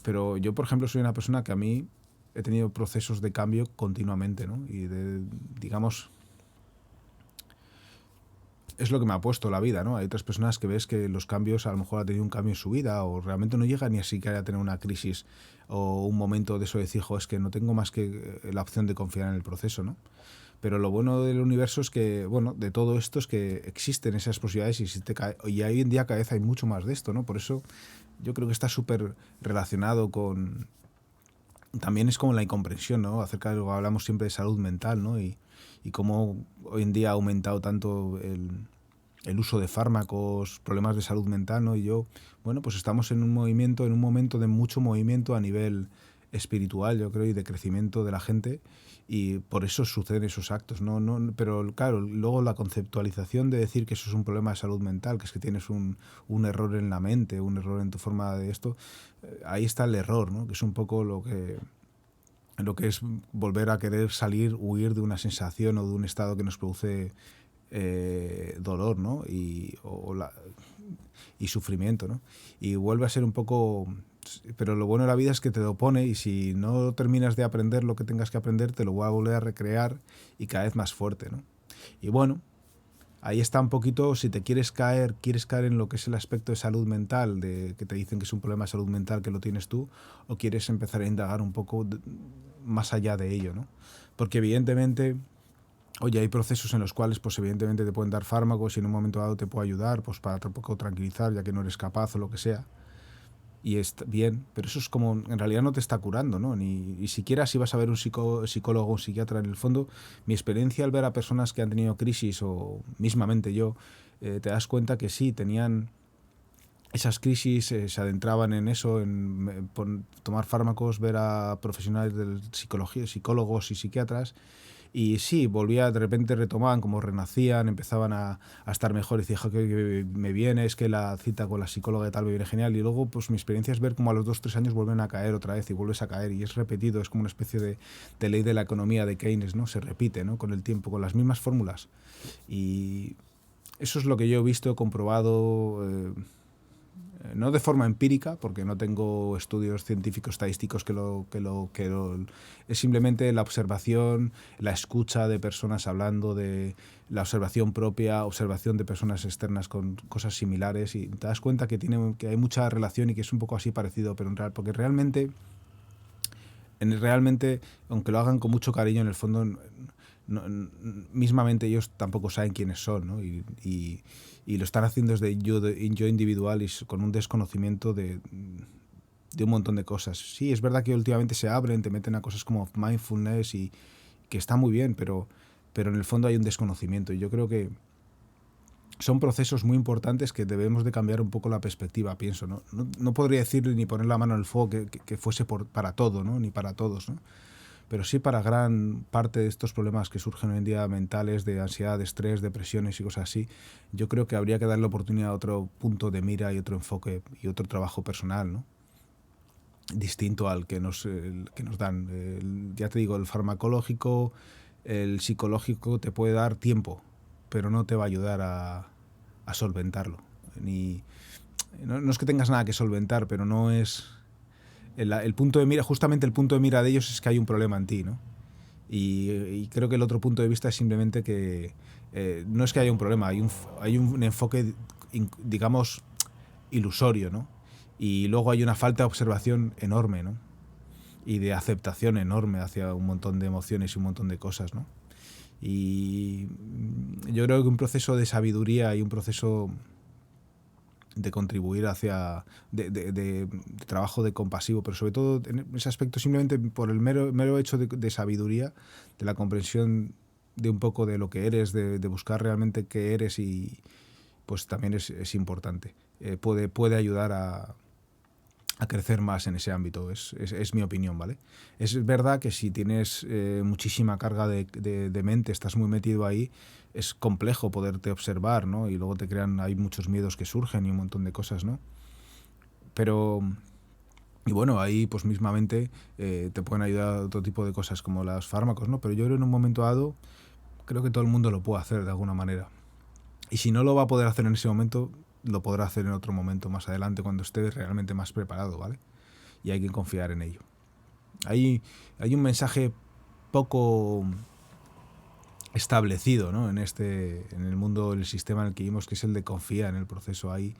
Pero yo, por ejemplo, soy una persona que a mí he tenido procesos de cambio continuamente, ¿no? Y digamos, es lo que me ha puesto la vida, ¿no? Hay otras personas que ves que los cambios, a lo mejor ha tenido un cambio en su vida o realmente no llega ni así que haya tener una crisis o un momento de eso de decir, es que no tengo más que la opción de confiar en el proceso, ¿no? Pero lo bueno del universo es que, bueno, de todo esto es que existen esas posibilidades y hoy en día cada vez hay mucho más de esto, ¿no? Por eso yo creo que está súper relacionado con... También es como la incomprensión, ¿no? Acerca de lo que hablamos siempre de salud mental, ¿no? Y cómo hoy en día ha aumentado tanto el uso de fármacos, problemas de salud mental, ¿no? Bueno, pues estamos en un momento de mucho movimiento a nivel espiritual, yo creo, y de crecimiento de la gente, y por eso suceden esos actos, ¿no? Pero claro, luego la conceptualización de decir que eso es un problema de salud mental, que es que tienes un error en la mente, un error en tu forma de esto, ahí está el error, ¿no? Que es un poco lo que es volver a querer salir, huir de una sensación o de un estado que nos produce dolor, ¿no? Y sufrimiento, ¿no? Y vuelve a ser un poco... Pero lo bueno de la vida es que te lo pone, y si no terminas de aprender lo que tengas que aprender, te lo va a volver a recrear, y cada vez más fuerte, ¿no? Y bueno, ahí está un poquito, si te quieres caer en lo que es el aspecto de salud mental, de que te dicen que es un problema de salud mental que lo tienes tú, o quieres empezar a indagar un poco más allá de ello, ¿no? Porque evidentemente, oye, hay procesos en los cuales, pues evidentemente te pueden dar fármacos y en un momento dado te puede ayudar, pues para un poco tranquilizar, ya que no eres capaz o lo que sea. Y es bien, pero eso es como, en realidad no te está curando, ¿no? Ni siquiera si vas a ver un psicólogo o un psiquiatra. En el fondo, mi experiencia al ver a personas que han tenido crisis, o mismamente yo, te das cuenta que sí, tenían esas crisis, se adentraban en eso, en tomar fármacos, ver a profesionales de psicología, psicólogos y psiquiatras, y sí, volvía, de repente retomaban, como renacían, empezaban a estar mejor, y decía, "Jo, que me viene, es que la cita con la psicóloga y tal me viene genial", y luego pues mi experiencia es ver como a los 2 o 3 años vuelven a caer otra vez, y vuelves a caer, y es repetido, es como una especie de ley de la economía de Keynes, ¿no? Se repite, ¿no? Con el tiempo, con las mismas fórmulas. Y eso es lo que yo he visto, comprobado, no de forma empírica, porque no tengo estudios científicos estadísticos es simplemente la observación, la escucha de personas hablando, de la observación propia, observación de personas externas con cosas similares, y te das cuenta que hay mucha relación y que es un poco así parecido, pero porque realmente, aunque lo hagan con mucho cariño, en el fondo, mismamente ellos tampoco saben quiénes son, ¿no? Y lo están haciendo desde yo individual, y con un desconocimiento de un montón de cosas. Sí, es verdad que últimamente se abren, te meten a cosas como mindfulness, y que está muy bien, pero en el fondo hay un desconocimiento, y yo creo que son procesos muy importantes que debemos de cambiar un poco la perspectiva, pienso, ¿no? No podría decir ni poner la mano en el fuego que fuese para todo, ¿no? Ni para todos, ¿no? Pero sí para gran parte de estos problemas que surgen hoy en día, mentales, de ansiedad, de estrés, depresiones y cosas así, yo creo que habría que darle oportunidad a otro punto de mira y otro enfoque y otro trabajo personal, ¿no? Distinto al que nos dan. Ya te digo, el farmacológico, el psicológico te puede dar tiempo, pero no te va a ayudar a solventarlo. No es que tengas nada que solventar, pero no es... El punto de mira, justamente el punto de mira de ellos es que hay un problema en ti, ¿no? Y creo que el otro punto de vista es simplemente que no es que haya un problema, hay un enfoque, digamos, ilusorio, ¿no? Y luego hay una falta de observación enorme, ¿no? Y de aceptación enorme hacia un montón de emociones y un montón de cosas, ¿no? Y yo creo que un proceso de sabiduría y un proceso de contribuir hacia de trabajo de compasivo, pero sobre todo en ese aspecto, simplemente por el mero hecho de sabiduría, de la comprensión de un poco de lo que eres, de buscar realmente qué eres, y pues también es importante. Puede ayudar a crecer más en ese ámbito, es mi opinión, ¿vale? Es verdad que si tienes muchísima carga de mente, estás muy metido ahí, es complejo poderte observar, ¿no? Y luego hay muchos miedos que surgen y un montón de cosas, ¿no? Pero, y bueno, ahí pues mismamente te pueden ayudar otro tipo de cosas como los fármacos, ¿no? Pero yo creo que en un momento dado, creo que todo el mundo lo puede hacer de alguna manera. Y si no lo va a poder hacer en ese momento, lo podrá hacer en otro momento más adelante, cuando esté realmente más preparado, ¿vale? Y hay que confiar en ello. Hay un mensaje poco establecido, ¿no? En el mundo, el sistema en el que vivimos, que es el de confiar en el proceso. Hay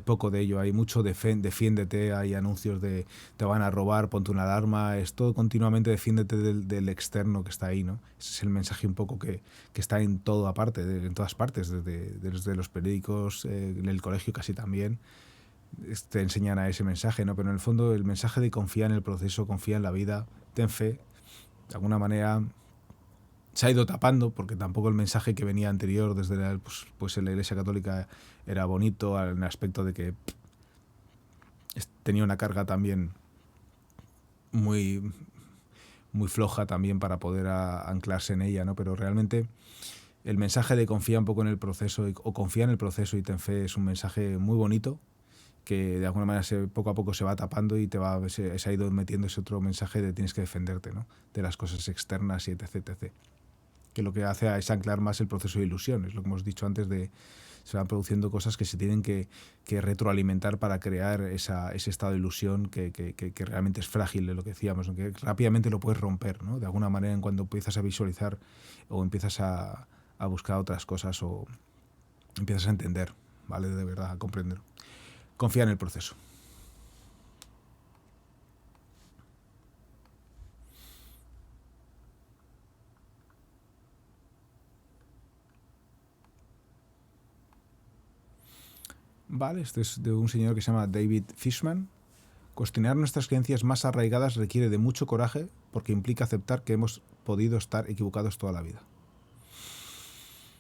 poco de ello, hay mucho defiéndete, hay anuncios de te van a robar, ponte una alarma, es todo continuamente defiéndete del externo que está ahí, ¿no? Ese es el mensaje un poco que está en todo aparte, en todas partes, desde los periódicos, en el colegio casi también te enseñan a ese mensaje, ¿no? Pero en el fondo el mensaje de confía en el proceso, confía en la vida, ten fe, de alguna manera se ha ido tapando, porque tampoco el mensaje que venía anterior desde pues en la Iglesia Católica era bonito, en el aspecto de que tenía una carga también muy, muy floja también para poder anclarse en ella, ¿no? Pero realmente el mensaje de confía un poco en el proceso o confía en el proceso y ten fe es un mensaje muy bonito que de alguna manera poco a poco se va tapando y se ha ido metiendo ese otro mensaje de tienes que defenderte, ¿no? De las cosas externas y etc, etc. Que lo que hace es anclar más el proceso de ilusión, es lo que hemos dicho antes de se van produciendo cosas que se tienen que retroalimentar para crear ese estado de ilusión que realmente es frágil, de lo que decíamos, ¿no? Que rápidamente lo puedes romper, ¿no? De alguna manera en cuando empiezas a visualizar o empiezas a buscar otras cosas o empiezas a entender, ¿vale? De verdad, a comprender. Confía en el proceso. Vale, este es de un señor que se llama David Fishman. Cuestionar nuestras creencias más arraigadas requiere de mucho coraje porque implica aceptar que hemos podido estar equivocados toda la vida.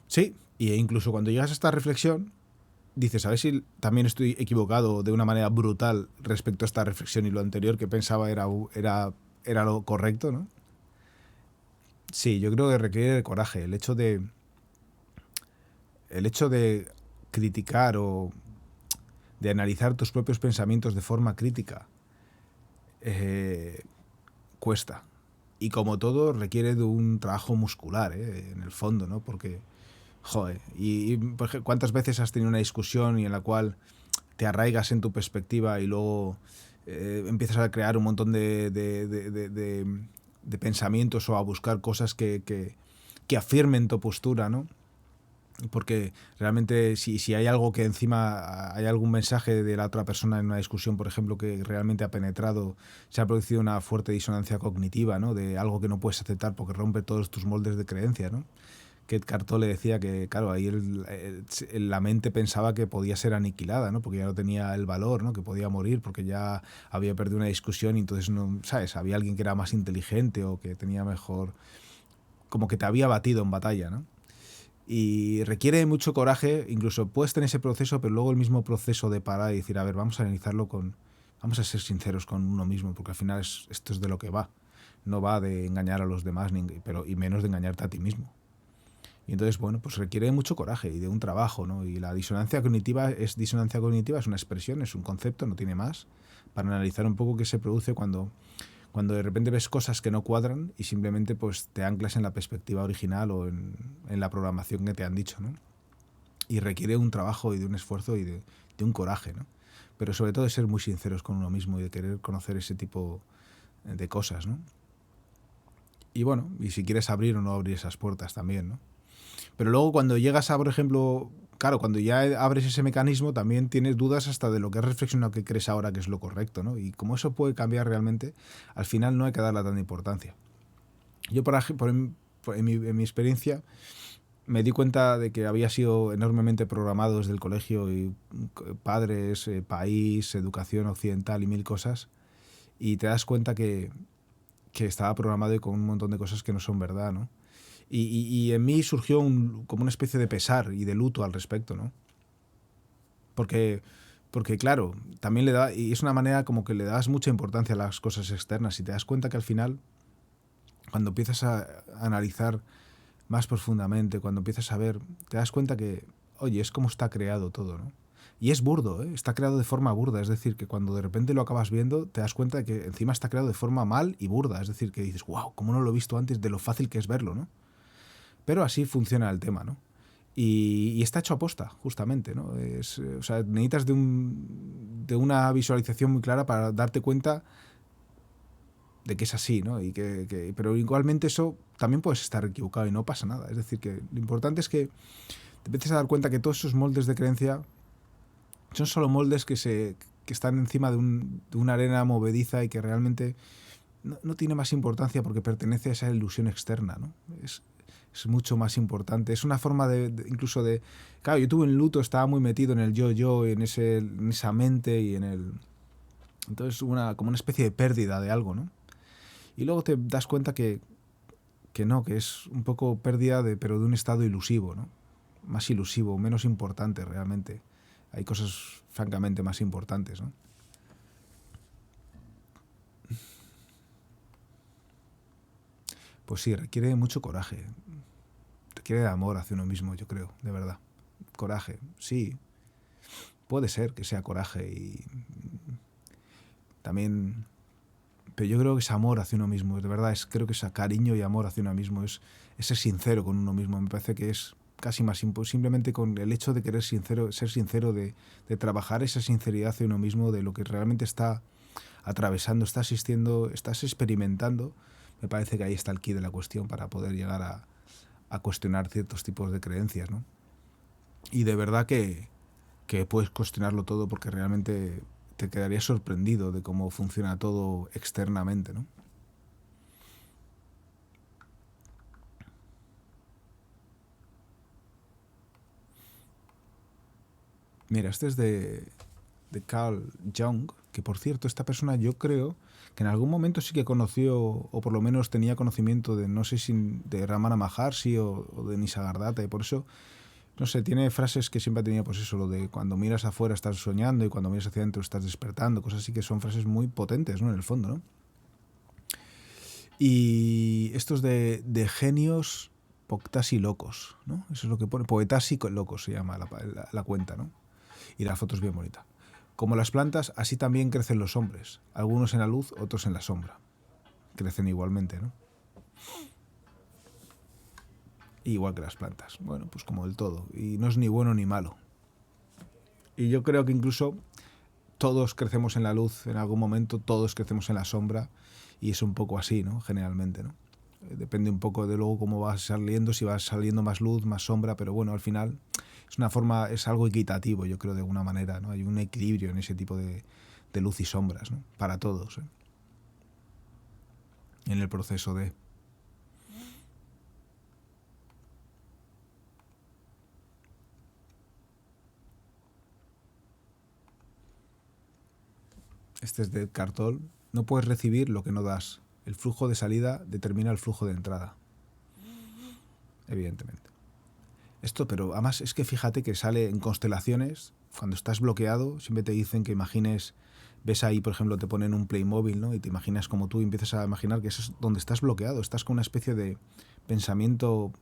Sí, e incluso cuando llegas a esta reflexión, dices, a ver si también estoy equivocado de una manera brutal respecto a esta reflexión y lo anterior que pensaba era lo correcto, ¿no? Sí, yo creo que requiere de coraje. El hecho de criticar o de analizar tus propios pensamientos de forma crítica cuesta. Y como todo, requiere de un trabajo muscular, en el fondo, ¿no? Porque, joder, ¿cuántas veces has tenido una discusión y en la cual te arraigas en tu perspectiva y luego empiezas a crear un montón de pensamientos o a buscar cosas que afirmen tu postura, ¿no? Porque realmente si hay algo que encima hay algún mensaje de la otra persona en una discusión, por ejemplo, que realmente ha penetrado, se ha producido una fuerte disonancia cognitiva, ¿no? De algo que no puedes aceptar porque rompe todos tus moldes de creencia, ¿no? Que Eckhart Tolle decía que, claro, ahí la mente pensaba que podía ser aniquilada, ¿no? Porque ya no tenía el valor, ¿no? Que podía morir porque ya había perdido una discusión y entonces, no, ¿sabes? Había alguien que era más inteligente o que tenía mejor... como que te había batido en batalla, ¿no? Y requiere mucho coraje, incluso puedes tener ese proceso, pero luego el mismo proceso de parar y decir, a ver, vamos a analizarlo vamos a ser sinceros con uno mismo, porque al final esto es de lo que va. No va de engañar a los demás, y menos de engañarte a ti mismo. Y entonces, bueno, pues requiere mucho coraje y de un trabajo, ¿no? Y la disonancia cognitiva es una expresión, es un concepto, no tiene más, para analizar un poco qué se produce cuando de repente ves cosas que no cuadran y simplemente pues te anclas en la perspectiva original o en la programación que te han dicho, ¿no? Y requiere un trabajo y de un esfuerzo y de un coraje, ¿no? Pero sobre todo de ser muy sinceros con uno mismo y de querer conocer ese tipo de cosas, ¿no? Y bueno, y si quieres abrir o no abrir esas puertas también, ¿no? Pero luego cuando llegas a, por ejemplo, claro, cuando ya abres ese mecanismo también tienes dudas hasta de lo que has reflexionado que crees ahora que es lo correcto, ¿no? Y como eso puede cambiar realmente, al final no hay que darle tanta importancia. Yo, en mi experiencia, me di cuenta de que había sido enormemente programado desde el colegio y padres, país, educación occidental y mil cosas, y te das cuenta que estaba programado y con un montón de cosas que no son verdad, ¿no? Y en mí surgió como una especie de pesar y de luto al respecto, ¿no? Porque, claro, también y es una manera como que le das mucha importancia a las cosas externas y te das cuenta que al final, cuando empiezas a analizar más profundamente, cuando empiezas a ver, te das cuenta que, oye, es como está creado todo, ¿no? Y es burdo, ¿eh? Está creado de forma burda, es decir, que cuando de repente lo acabas viendo, te das cuenta de que encima está creado de forma mal y burda, es decir, que dices, wow, ¿cómo no lo he visto antes de lo fácil que es verlo, ¿no? Pero así funciona el tema, ¿no? Y está hecho a posta, justamente, ¿no? O sea, necesitas de una visualización muy clara para darte cuenta de que es así, ¿no? Pero igualmente eso también puedes estar equivocado y no pasa nada. Es decir, que lo importante es que te empieces a dar cuenta que todos esos moldes de creencia son solo moldes que están encima de una arena movediza y que realmente no tiene más importancia porque pertenece a esa ilusión externa, ¿no? Es mucho más importante. Es una forma incluso de... Claro, yo tuve un luto, estaba muy metido en el yo, en esa mente y en el... Entonces como una especie de pérdida de algo, ¿no? Y luego te das cuenta que no, que es un poco pérdida pero de un estado ilusivo, ¿no? Más ilusivo, menos importante realmente. Hay cosas francamente más importantes, ¿no? Pues sí, requiere mucho coraje. Requiere de amor hacia uno mismo, yo creo, de verdad. Coraje, sí. Puede ser que sea coraje y también... Pero yo creo que es amor hacia uno mismo, de verdad, creo que es cariño y amor hacia uno mismo, es ser sincero con uno mismo. Me parece que es casi más simplemente con el hecho de querer ser sincero, de trabajar esa sinceridad hacia uno mismo, de lo que realmente está atravesando, está asistiendo, estás experimentando. Me parece que ahí está el quid de la cuestión para poder llegar a cuestionar ciertos tipos de creencias, ¿no? Y de verdad que puedes cuestionarlo todo porque realmente te quedarías sorprendido de cómo funciona todo externamente, ¿no? Mira, este es de Carl Jung, que por cierto, esta persona yo creo que en algún momento sí que conoció, o por lo menos tenía conocimiento de, no sé si de Ramana Maharshi o de Nisargadatta, y por eso, no sé, tiene frases que siempre ha tenido, pues eso, lo de cuando miras afuera estás soñando y cuando miras hacia adentro estás despertando, cosas así que son frases muy potentes, ¿no? En el fondo, ¿no? Y estos de genios poctasi locos, ¿no? Eso es lo que pone, poetasi locos se llama la cuenta, ¿no? Y la foto es bien bonita. Como las plantas, así también crecen los hombres, algunos en la luz, otros en la sombra. Crecen igualmente, ¿no? Igual que las plantas. Bueno, pues como del todo. Y no es ni bueno ni malo. Y yo creo que incluso todos crecemos en la luz en algún momento, todos crecemos en la sombra, y es un poco así, ¿no? Generalmente, ¿no? Depende un poco de luego cómo va saliendo, si va saliendo más luz, más sombra, pero bueno, al final es una forma, es algo equitativo, yo creo, de alguna manera, ¿no? Hay un equilibrio en ese tipo de luz y sombras, ¿no? Para todos, ¿eh? En el proceso de... Este es de Cartol. No puedes recibir lo que no das. El flujo de salida determina el flujo de entrada. Evidentemente. Esto, pero además es que fíjate que sale en constelaciones, cuando estás bloqueado, siempre te dicen que imagines, ves ahí, por ejemplo, te ponen un Playmobil, ¿no? Y te imaginas como tú y empiezas a imaginar que eso es donde estás bloqueado, estás con una especie de pensamiento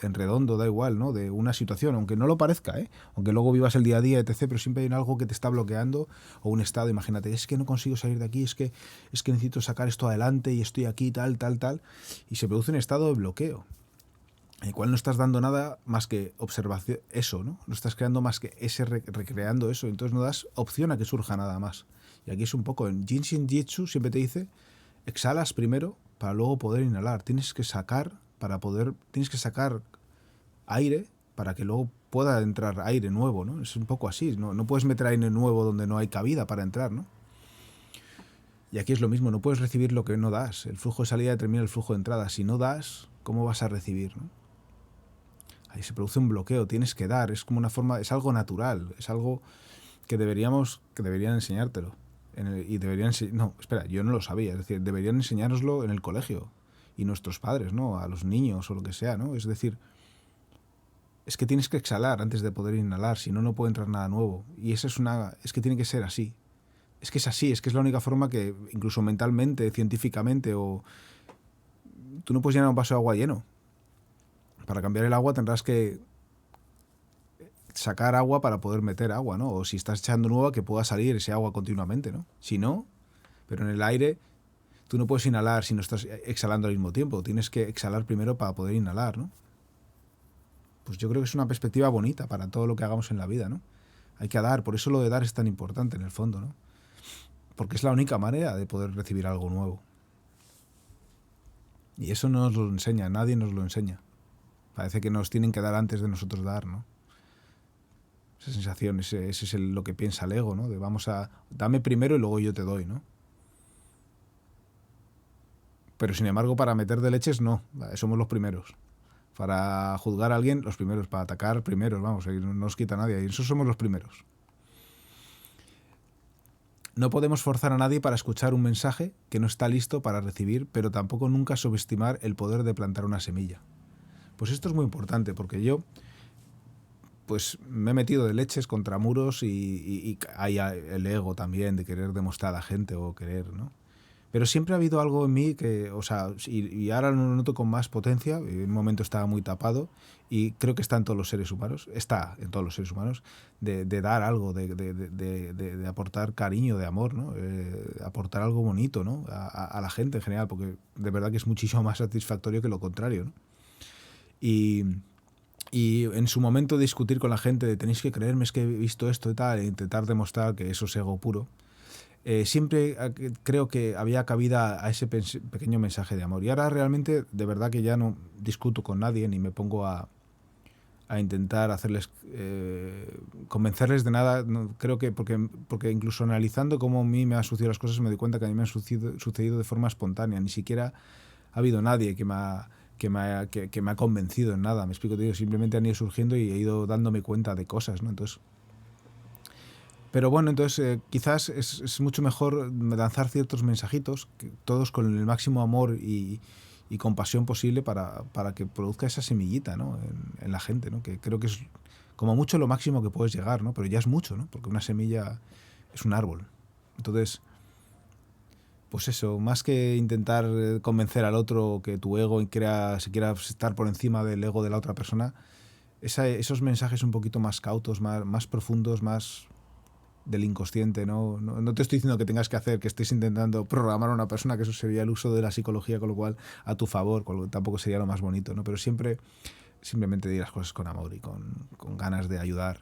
en redondo, da igual, ¿no? De una situación, aunque no lo parezca, ¿eh? Aunque luego vivas el día a día, etc., pero siempre hay algo que te está bloqueando, o un estado, imagínate, es que no consigo salir de aquí, es que necesito sacar esto adelante y estoy aquí, tal, tal, tal, y se produce un estado de bloqueo, en el cual no estás dando nada más que observación, eso, ¿no? No estás creando más que ese, recreando eso, entonces no das opción a que surja nada más. Y aquí es un poco, en Jinshin Jitsu siempre te dice, exhalas primero para luego poder inhalar, tienes que sacar aire para que luego pueda entrar aire nuevo, ¿no? Es un poco así, no puedes meter aire nuevo donde no hay cabida para entrar, ¿no? Y aquí es lo mismo, no puedes recibir lo que no das. El flujo de salida determina el flujo de entrada. Si no das, ¿cómo vas a recibir, no? Ahí se produce un bloqueo, tienes que dar, es como una forma, es algo natural, es algo que deberían enseñártelo. Y deberían, no, espera, yo no lo sabía, es decir, deberían enseñárnoslo en el colegio y nuestros padres, ¿no? A los niños o lo que sea, ¿no? Es decir, es que tienes que exhalar antes de poder inhalar, si no, no puede entrar nada nuevo. Y eso es que tiene que ser así. Es que es así, es que es la única forma que, incluso mentalmente, científicamente, o tú no puedes llenar un vaso de agua lleno. Para cambiar el agua tendrás que sacar agua para poder meter agua, ¿no? O si estás echando nueva, que pueda salir ese agua continuamente, ¿no? Si no, pero en el aire, tú no puedes inhalar si no estás exhalando al mismo tiempo. Tienes que exhalar primero para poder inhalar, ¿no? Pues yo creo que es una perspectiva bonita para todo lo que hagamos en la vida, ¿no? Hay que dar, por eso lo de dar es tan importante en el fondo, ¿no? Porque es la única manera de poder recibir algo nuevo. Y eso no nos lo enseña, nadie nos lo enseña. Parece que nos tienen que dar antes de nosotros dar, ¿no? Esa sensación, ese es lo que piensa el ego, ¿no? De dame primero y luego yo te doy, ¿no? Pero sin embargo, para meter de leches, no, somos los primeros. Para juzgar a alguien, los primeros. Para atacar, primeros, vamos, no nos quita nadie. Y eso somos los primeros. No podemos forzar a nadie para escuchar un mensaje que no está listo para recibir, pero tampoco nunca subestimar el poder de plantar una semilla. Pues esto es muy importante, porque yo pues me he metido de leches contra muros y hay el ego también de querer demostrar a la gente o querer, ¿no? Pero siempre ha habido algo en mí que, o sea, y ahora lo noto con más potencia. En un momento estaba muy tapado y creo que está en todos los seres humanos, está en todos los seres humanos, de dar algo, de aportar cariño, de amor, ¿no? Aportar algo bonito, ¿no? A la gente en general, porque de verdad que es muchísimo más satisfactorio que lo contrario, ¿no? Y, y en su momento discutir con la gente de tenéis que creerme, es que he visto esto y tal, e intentar demostrar que eso es ego puro, siempre creo que había cabida a ese pequeño mensaje de amor. Y ahora realmente, de verdad que ya no discuto con nadie ni me pongo a intentar hacerles convencerles de nada. No, creo que porque incluso analizando cómo a mí me han sucedido las cosas, me doy cuenta que a mí me han sucedido de forma espontánea. Ni siquiera ha habido nadie que me ha convencido en nada. Me explico, te digo, simplemente han ido surgiendo y he ido dándome cuenta de cosas, ¿no? Entonces, pero bueno, entonces quizás es mucho mejor lanzar ciertos mensajitos, todos con el máximo amor y compasión posible para que produzca esa semillita, ¿no? En la gente, ¿no? Que creo que es como mucho lo máximo que puedes llegar, ¿no? Pero ya es mucho, ¿no? Porque una semilla es un árbol. Entonces, pues eso, más que intentar convencer al otro que tu ego se quiera estar por encima del ego de la otra persona, esos mensajes un poquito más cautos, más profundos, más del inconsciente, ¿no? No te estoy diciendo que tengas que hacer, que estés intentando programar a una persona, que eso sería el uso de la psicología, con lo cual a tu favor, con lo que tampoco sería lo más bonito, ¿no? Pero simplemente dir las cosas con amor y con ganas de ayudar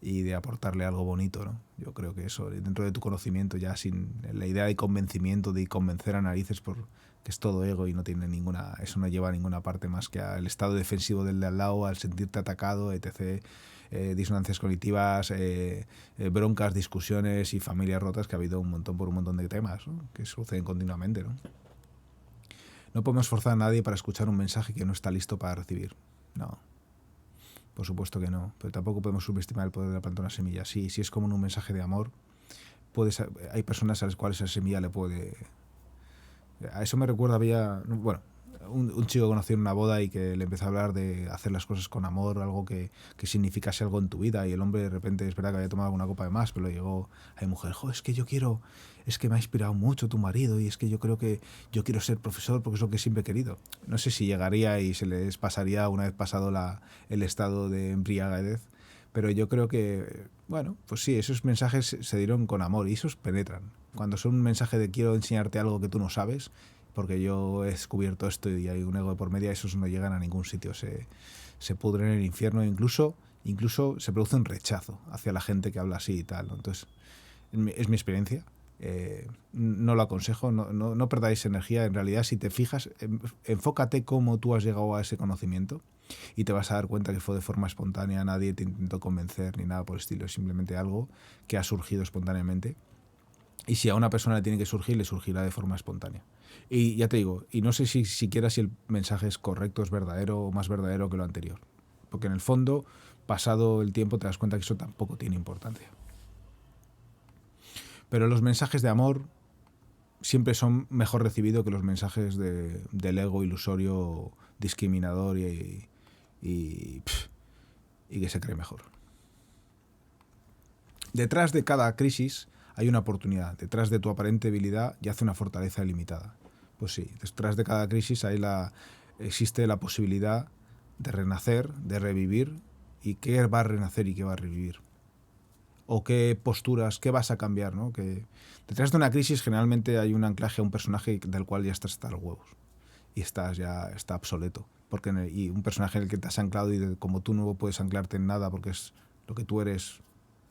y de aportarle algo bonito, ¿no? Yo creo que eso, dentro de tu conocimiento, ya sin la idea de convencimiento, de convencer a narices, por que es todo ego y no tiene ninguna, eso no lleva a ninguna parte más que al estado defensivo del de al lado, al sentirte atacado, etc. Disonancias cognitivas, broncas, discusiones y familias rotas, que ha habido un montón por un montón de temas, ¿no? Que suceden continuamente, ¿no? No podemos forzar a nadie para escuchar un mensaje que no está listo para recibir. No, por supuesto que no. Pero tampoco podemos subestimar el poder de la planta de una semilla. Sí, si es como un mensaje de amor, hay personas a las cuales esa semilla le puede... A eso me recuerda, bueno, un chico que conocí en una boda y que le empezó a hablar de hacer las cosas con amor, algo que significase algo en tu vida, y el hombre de repente, es verdad que había tomado una copa de más, pero le llegó a mi mujer, es que es que me ha inspirado mucho tu marido y es que yo creo que yo quiero ser profesor porque es lo que siempre he querido. No sé si llegaría y se les pasaría una vez pasado el estado de embriaguez, pero yo creo que, bueno, pues sí, esos mensajes se dieron con amor y esos penetran. Cuando son un mensaje de quiero enseñarte algo que tú no sabes, porque yo he descubierto esto y hay un ego de por medio, esos no llegan a ningún sitio, se pudren en el infierno, incluso se produce un rechazo hacia la gente que habla así y tal, ¿no? Entonces, es mi experiencia. No lo aconsejo, no perdáis energía. En realidad, si te fijas, enfócate cómo tú has llegado a ese conocimiento y te vas a dar cuenta que fue de forma espontánea, nadie te intentó convencer ni nada por el estilo, es simplemente algo que ha surgido espontáneamente. Y si a una persona le tiene que surgir, le surgirá de forma espontánea. Y ya te digo, y no sé siquiera si el mensaje es correcto, es verdadero o más verdadero que lo anterior. Porque en el fondo, pasado el tiempo, te das cuenta que eso tampoco tiene importancia. Pero los mensajes de amor siempre son mejor recibidos que los mensajes del ego ilusorio, discriminador y que se cree mejor. Detrás de cada crisis hay una oportunidad. Detrás de tu aparente debilidad yace una fortaleza ilimitada. Pues sí, detrás de cada crisis existe la posibilidad de renacer, de revivir. ¿Y qué va a renacer y qué va a revivir? O qué posturas, qué vas a cambiar, ¿no? Que detrás de una crisis generalmente hay un anclaje a un personaje del cual ya estás hasta los huevos y está obsoleto, y un personaje en el que te has anclado y como tú no puedes anclarte en nada porque es lo que tú eres,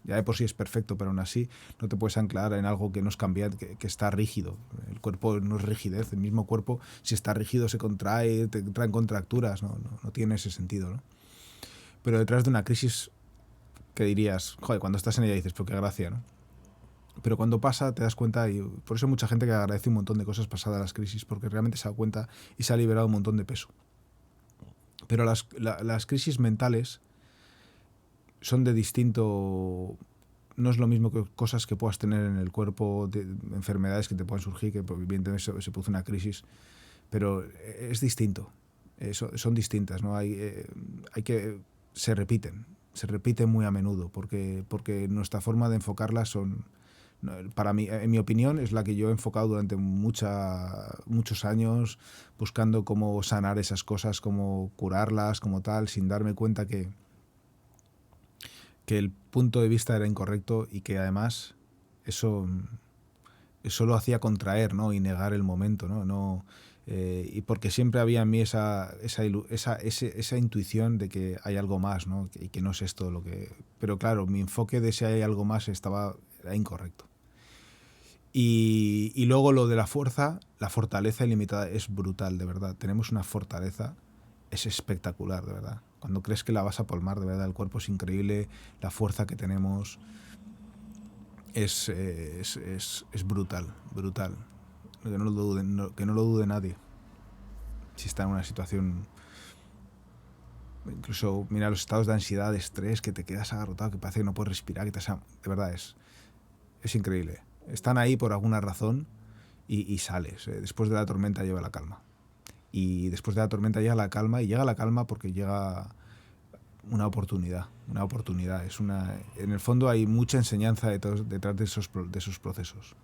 ya de por sí es perfecto, pero aún así no te puedes anclar en algo que no es cambiante, que está rígido. El cuerpo no es rigidez, el mismo cuerpo si está rígido se contrae, te traen contracturas, no tiene ese sentido, ¿no? Pero detrás de una crisis que dirías, joder, cuando estás en ella dices, pero qué gracia, ¿no? Pero cuando pasa te das cuenta, y por eso hay mucha gente que agradece un montón de cosas pasadas las crisis, porque realmente se da cuenta y se ha liberado un montón de peso. Pero las crisis mentales son de distinto... No es lo mismo que cosas que puedas tener en el cuerpo, enfermedades que te puedan surgir, que evidentemente se produce una crisis, pero es distinto, son distintas, ¿no? Hay que... se repiten muy a menudo, porque nuestra forma de enfocarlas Para mí, en mi opinión, es la que yo he enfocado durante muchos años, buscando cómo sanar esas cosas, cómo curarlas, como tal, sin darme cuenta que el punto de vista era incorrecto y que además eso, eso lo hacía contraer, ¿no? Y negar el momento, ¿no? Y porque siempre había en mí esa intuición de que hay algo más, ¿no? Y que no es esto lo que... Pero claro, mi enfoque de si hay algo más era incorrecto. Y luego lo de la fuerza, la fortaleza ilimitada es brutal, de verdad. Tenemos una fortaleza, es espectacular, de verdad. Cuando crees que la vas a palmar, de verdad, el cuerpo es increíble, la fuerza que tenemos es brutal, brutal. Que no lo dude, que no lo dude nadie. Si está en una situación, incluso mira los estados de ansiedad, de estrés, que te quedas agarrotado, que parece que no puedes respirar, de verdad es increíble. Están ahí por alguna razón y sales. Después de la tormenta llega la calma. Y después de la tormenta llega la calma, y llega la calma porque llega una oportunidad. Una oportunidad. En el fondo hay mucha enseñanza detrás de esos procesos.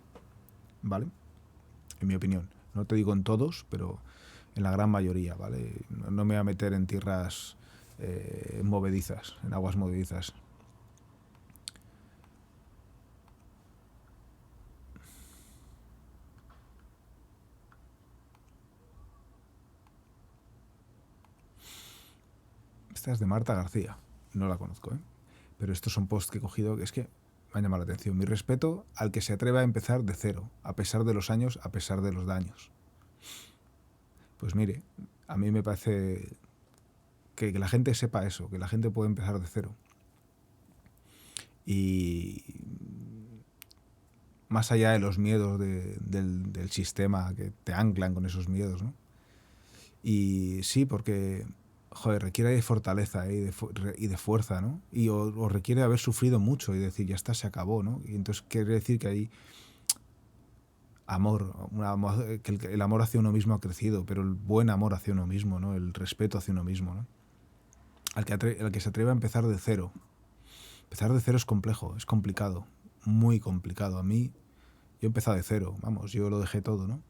¿Vale? En mi opinión. No te digo en todos, pero en la gran mayoría, ¿vale? No me voy a meter en tierras movedizas, en aguas movedizas. Esta es de Marta García. No la conozco, ¿eh? Pero estos son posts que he cogido que es que me han llamado la atención. Mi respeto al que se atreva a empezar de cero, a pesar de los años, a pesar de los daños. Pues mire, a mí me parece que la gente sepa eso, que la gente puede empezar de cero. Y más allá de los miedos del sistema que te anclan con esos miedos, ¿no? Y sí, porque, joder, requiere de fortaleza y de fuerza, ¿no? O requiere haber sufrido mucho y decir, ya está, se acabó, ¿no? Y entonces quiere decir que hay que el amor hacia uno mismo ha crecido, pero el buen amor hacia uno mismo, ¿no? El respeto hacia uno mismo, ¿no? Al que se atreve a empezar de cero. Empezar de cero es complejo, es complicado, muy complicado. A mí, yo he empezado de cero, vamos, yo lo dejé todo, ¿no?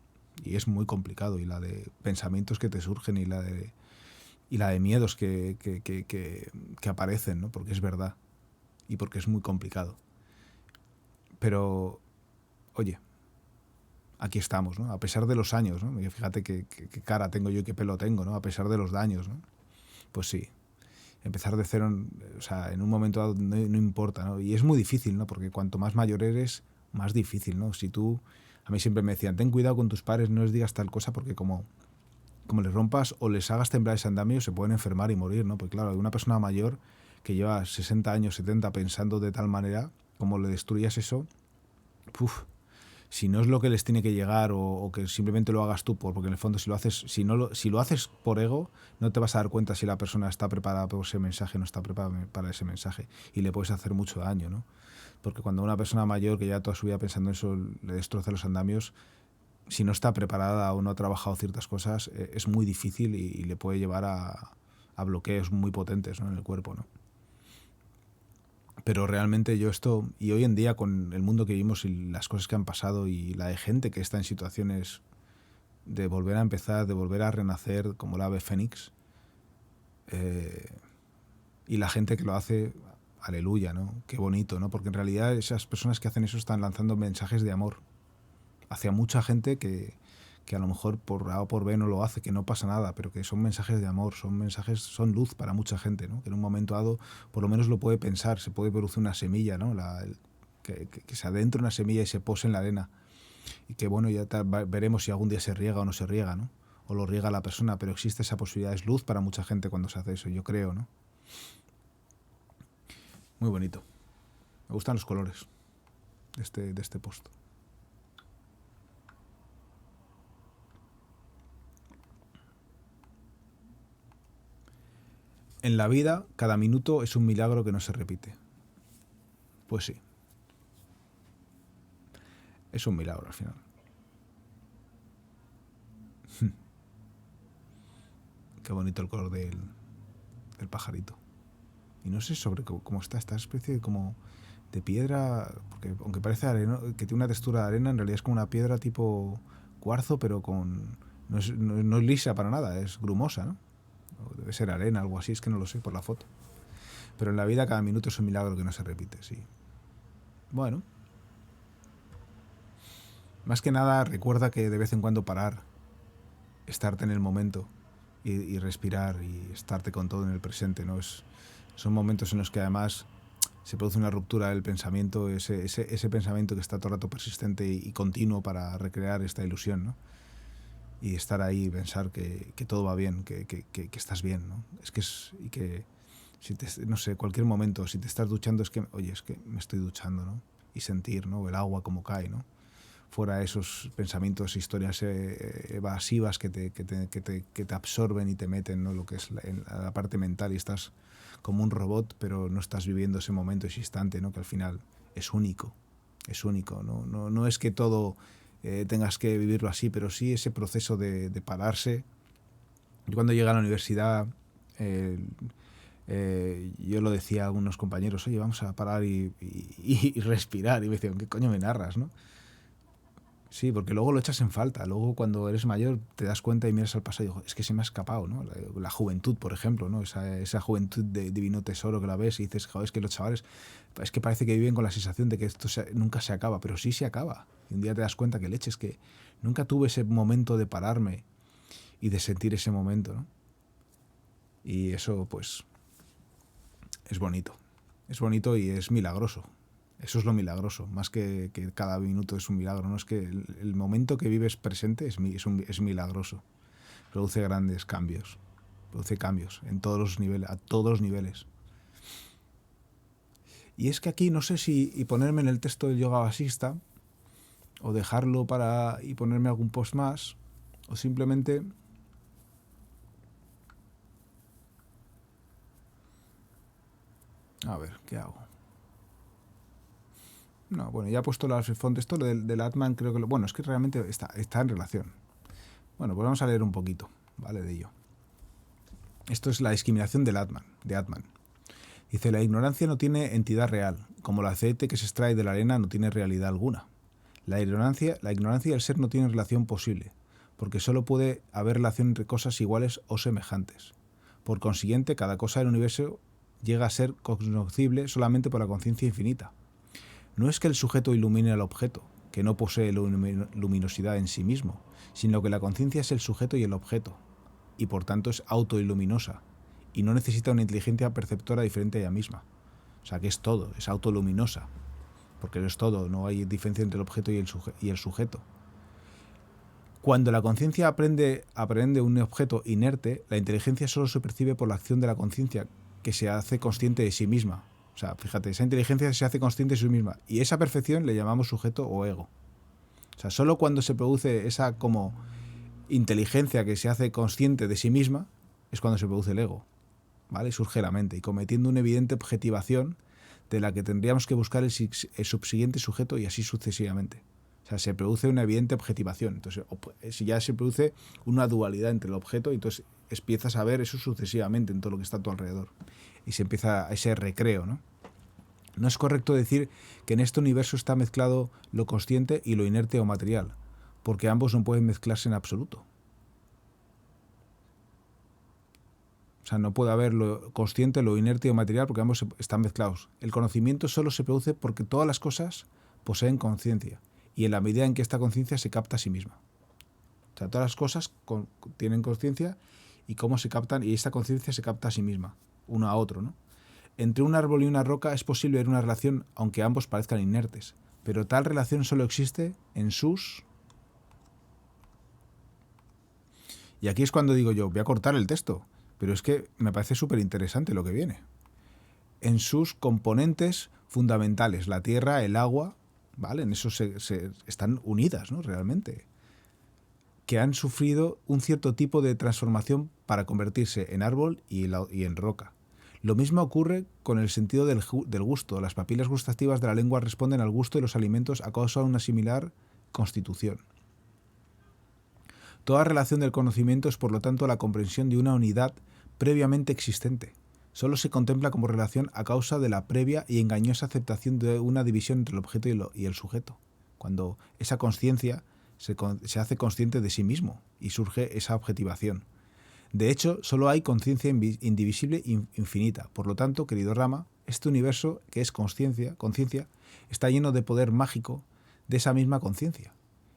Y es muy complicado, y la de pensamientos que te surgen y la de miedos que aparecen, ¿no? Porque es verdad y porque es muy complicado. Pero, oye, aquí estamos, ¿no? A pesar de los años, ¿no? Fíjate qué cara tengo yo y qué pelo tengo, ¿no? A pesar de los daños, ¿no? Pues sí, empezar de cero, o sea, en un momento dado no importa, ¿no? Y es muy difícil, ¿no? Porque cuanto más mayor eres, más difícil, ¿no? Si tú, a mí siempre me decían, ten cuidado con tus padres, no les digas tal cosa porque como les rompas o les hagas temblar ese andamio, se pueden enfermar y morir, ¿no? Porque claro, una persona mayor que lleva 60 años, 70 pensando de tal manera, como le destruyas eso, ¡puf! Si no es lo que les tiene que llegar o que simplemente lo hagas tú, porque en el fondo si lo haces por ego, no te vas a dar cuenta si la persona está preparada por ese mensaje o no está preparada para ese mensaje, y le puedes hacer mucho daño, ¿no? Porque cuando una persona mayor que ya toda su vida pensando en eso le destroza los andamios, si no está preparada o no ha trabajado ciertas cosas, es muy difícil y le puede llevar a bloqueos muy potentes, ¿no? En el cuerpo, ¿no? Pero realmente yo esto, y hoy en día con el mundo que vivimos y las cosas que han pasado y la de gente que está en situaciones de volver a empezar, de volver a renacer como el ave fénix, eh, y la gente que lo hace, aleluya, ¿no? Qué bonito, ¿no? Porque en realidad esas personas que hacen eso están lanzando mensajes de amor hacia mucha gente que a lo mejor por A o por B no lo hace, que no pasa nada, pero que son mensajes de amor, son luz para mucha gente, ¿no? Que en un momento dado por lo menos lo puede pensar, se puede producir una semilla, ¿no? Que se adentre una semilla y se pose en la arena. Y que bueno, veremos si algún día se riega o no se riega, ¿no? O lo riega la persona, pero existe esa posibilidad, es luz para mucha gente cuando se hace eso, yo creo, ¿no? Muy bonito. Me gustan los colores de este post. En la vida, cada minuto es un milagro que no se repite. Pues sí, es un milagro al final. Qué bonito el color del pajarito. Y no sé sobre cómo está esta especie de como de piedra, porque aunque parece arena, que tiene una textura de arena, en realidad es como una piedra tipo cuarzo, pero con no es lisa para nada, es grumosa, ¿no? O debe ser arena, algo así, es que no lo sé por la foto. Pero en la vida cada minuto es un milagro que no se repite, sí. Bueno, más que nada recuerda que de vez en cuando parar, estarte en el momento y respirar y estarte con todo en el presente, ¿no? Son momentos en los que además se produce una ruptura del pensamiento, ese pensamiento que está todo el rato persistente y continuo para recrear esta ilusión, ¿no? Y estar ahí y pensar que todo va bien, que estás bien, ¿no? Y que, si no sé, cualquier momento, si te estás duchando, oye, es que me estoy duchando, ¿no? Y sentir, ¿no? El agua como cae, ¿no? Fuera esos pensamientos, historias evasivas que te absorben y te meten, ¿no? Lo que es la parte mental, y estás como un robot, pero no estás viviendo ese momento, ese instante, ¿no? Que al final es único, ¿no? No es que todo tengas que vivirlo así, pero sí ese proceso de pararse. Yo cuando llegué a la universidad, yo lo decía a algunos compañeros, oye, vamos a parar y respirar, y me decían, ¿qué coño me narras, no? Sí, porque luego lo echas en falta. Luego cuando eres mayor te das cuenta y miras al pasado y digo, es que se me ha escapado, ¿no? La juventud, por ejemplo, ¿no? Esa juventud de divino tesoro que la ves y dices, joder, es que los chavales, es que parece que viven con la sensación de que esto nunca se acaba, pero sí se acaba. Y un día te das cuenta que leches, que nunca tuve ese momento de pararme y de sentir ese momento, ¿no? Y eso, pues, es bonito. Es bonito y es milagroso. Eso es lo milagroso, más que cada minuto es un milagro, ¿no? Es que el momento que vives presente es milagroso. Produce grandes cambios. Produce cambios en todos los niveles, a todos los niveles. Y es que aquí no sé si ponerme en el texto del yoga vasista o dejarlo y ponerme algún post más, o simplemente... A ver, ¿qué hago? No, bueno, ya he puesto las fontes. Esto del Atman creo que... Bueno, es que realmente está en relación. Bueno, pues vamos a leer un poquito, ¿vale? De ello. Esto es la discriminación de Atman. Dice, la ignorancia no tiene entidad real, como el aceite que se extrae de la arena no tiene realidad alguna. La ignorancia y el ser no tienen relación posible, porque solo puede haber relación entre cosas iguales o semejantes. Por consiguiente, cada cosa del universo llega a ser cognoscible solamente por la conciencia infinita. No es que el sujeto ilumine al objeto, que no posee luminosidad en sí mismo, sino que la conciencia es el sujeto y el objeto, y por tanto es autoiluminosa, y no necesita una inteligencia perceptora diferente a ella misma. O sea que es todo, es autoluminosa, porque lo es todo, no hay diferencia entre el objeto y el sujeto. Cuando la conciencia aprende un objeto inerte, la inteligencia solo se percibe por la acción de la conciencia, que se hace consciente de sí misma. O sea, fíjate, esa inteligencia se hace consciente de sí misma, y esa percepción le llamamos sujeto o ego. O sea, solo cuando se produce esa como inteligencia que se hace consciente de sí misma es cuando se produce el ego, ¿vale? Surge la mente y cometiendo una evidente objetivación de la que tendríamos que buscar el subsiguiente sujeto y así sucesivamente. O sea, se produce una evidente objetivación. Entonces, si ya se produce una dualidad entre el objeto, entonces empiezas a ver eso sucesivamente en todo lo que está a tu alrededor. Y se empieza ese recreo, ¿no? No es correcto decir que en este universo está mezclado lo consciente y lo inerte o material, porque ambos no pueden mezclarse en absoluto. O sea, no puede haber lo consciente, lo inerte o material, porque ambos están mezclados. El conocimiento solo se produce porque todas las cosas poseen conciencia, y en la medida en que esta conciencia se capta a sí misma. O sea, todas las cosas tienen conciencia y cómo se captan, y esta conciencia se capta a sí misma, uno a otro, ¿no? Entre un árbol y una roca es posible ver una relación, aunque ambos parezcan inertes, pero tal relación solo existe en sus... Y aquí es cuando digo yo, voy a cortar el texto, pero es que me parece súper interesante lo que viene. En sus componentes fundamentales, la tierra, el agua, ¿vale? En eso están unidas, ¿no? Realmente. Que han sufrido un cierto tipo de transformación para convertirse en árbol y en roca. Lo mismo ocurre con el sentido del gusto. Las papilas gustativas de la lengua responden al gusto de los alimentos a causa de una similar constitución. Toda relación del conocimiento es, por lo tanto, la comprensión de una unidad previamente existente. Solo se contempla como relación a causa de la previa y engañosa aceptación de una división entre el objeto y el sujeto, cuando esa conciencia se hace consciente de sí mismo y surge esa objetivación. De hecho, solo hay conciencia indivisible infinita. Por lo tanto, querido Rama, este universo que es conciencia, está lleno de poder mágico de esa misma conciencia.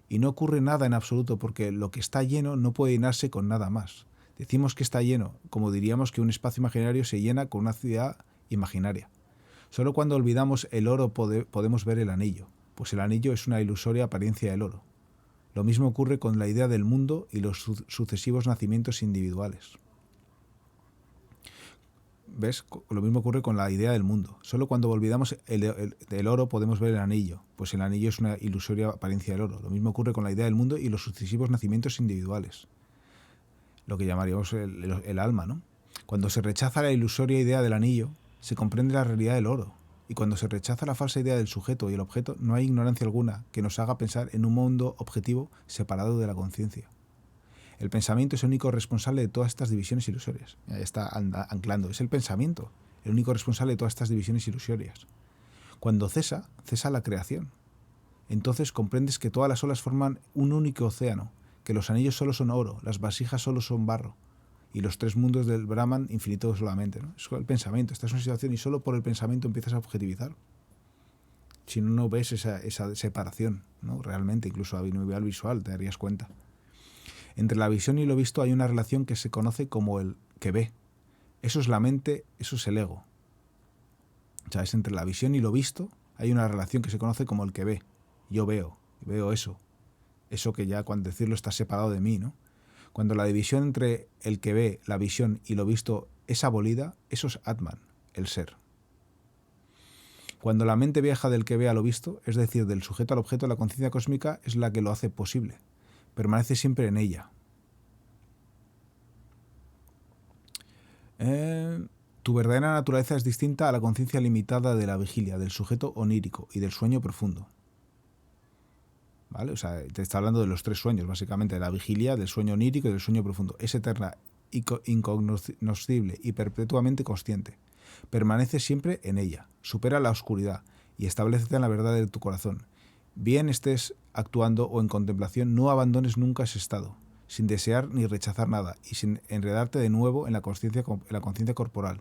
Y no ocurre nada en absoluto porque lo que está lleno no puede llenarse con nada más. Decimos que está lleno, como diríamos que un espacio imaginario se llena con una ciudad imaginaria. Solo cuando olvidamos el oro podemos ver el anillo, pues el anillo es una ilusoria apariencia del oro. Lo mismo ocurre con la idea del mundo y los sucesivos nacimientos individuales. ¿Ves? Lo mismo ocurre con la idea del mundo. Solo cuando olvidamos el oro podemos ver el anillo, pues el anillo es una ilusoria apariencia del oro. Lo mismo ocurre con la idea del mundo y los sucesivos nacimientos individuales. Lo que llamaríamos el alma, ¿no? Cuando se rechaza la ilusoria idea del anillo, se comprende la realidad del oro. Y cuando se rechaza la falsa idea del sujeto y el objeto, no hay ignorancia alguna que nos haga pensar en un mundo objetivo separado de la conciencia. El pensamiento es el único responsable de todas estas divisiones ilusorias. Ahí está anclando. Es el pensamiento el único responsable de todas estas divisiones ilusorias. Cuando cesa la creación. Entonces comprendes que todas las olas forman un único océano, que los anillos solo son oro, las vasijas solo son barro, y los tres mundos del Brahman infinito solamente, ¿no? Es el pensamiento. Esta es una situación y solo por el pensamiento empiezas a objetivizar. Si no, no ves esa separación, ¿no? Realmente, incluso a nivel visual te darías cuenta. Entre la visión y lo visto hay una relación que se conoce como el que ve. Eso es la mente, eso es el ego. O sea, es entre la visión y lo visto hay una relación que se conoce como el que ve. Yo veo eso. Eso que ya, cuando decirlo, está separado de mí, ¿no? Cuando la división entre el que ve, la visión y lo visto es abolida, eso es Atman, el ser. Cuando la mente viaja del que ve a lo visto, es decir, del sujeto al objeto, la conciencia cósmica es la que lo hace posible. Permanece siempre en ella. Tu verdadera naturaleza es distinta a la conciencia limitada de la vigilia, del sujeto onírico y del sueño profundo. ¿Vale? O sea, te está hablando de los tres sueños, básicamente, de la vigilia, del sueño onírico y del sueño profundo. Es eterna, incognoscible y perpetuamente consciente. Permanece siempre en ella, supera la oscuridad y establécete en la verdad de tu corazón. Bien estés actuando o en contemplación, no abandones nunca ese estado, sin desear ni rechazar nada y sin enredarte de nuevo en la conciencia corporal.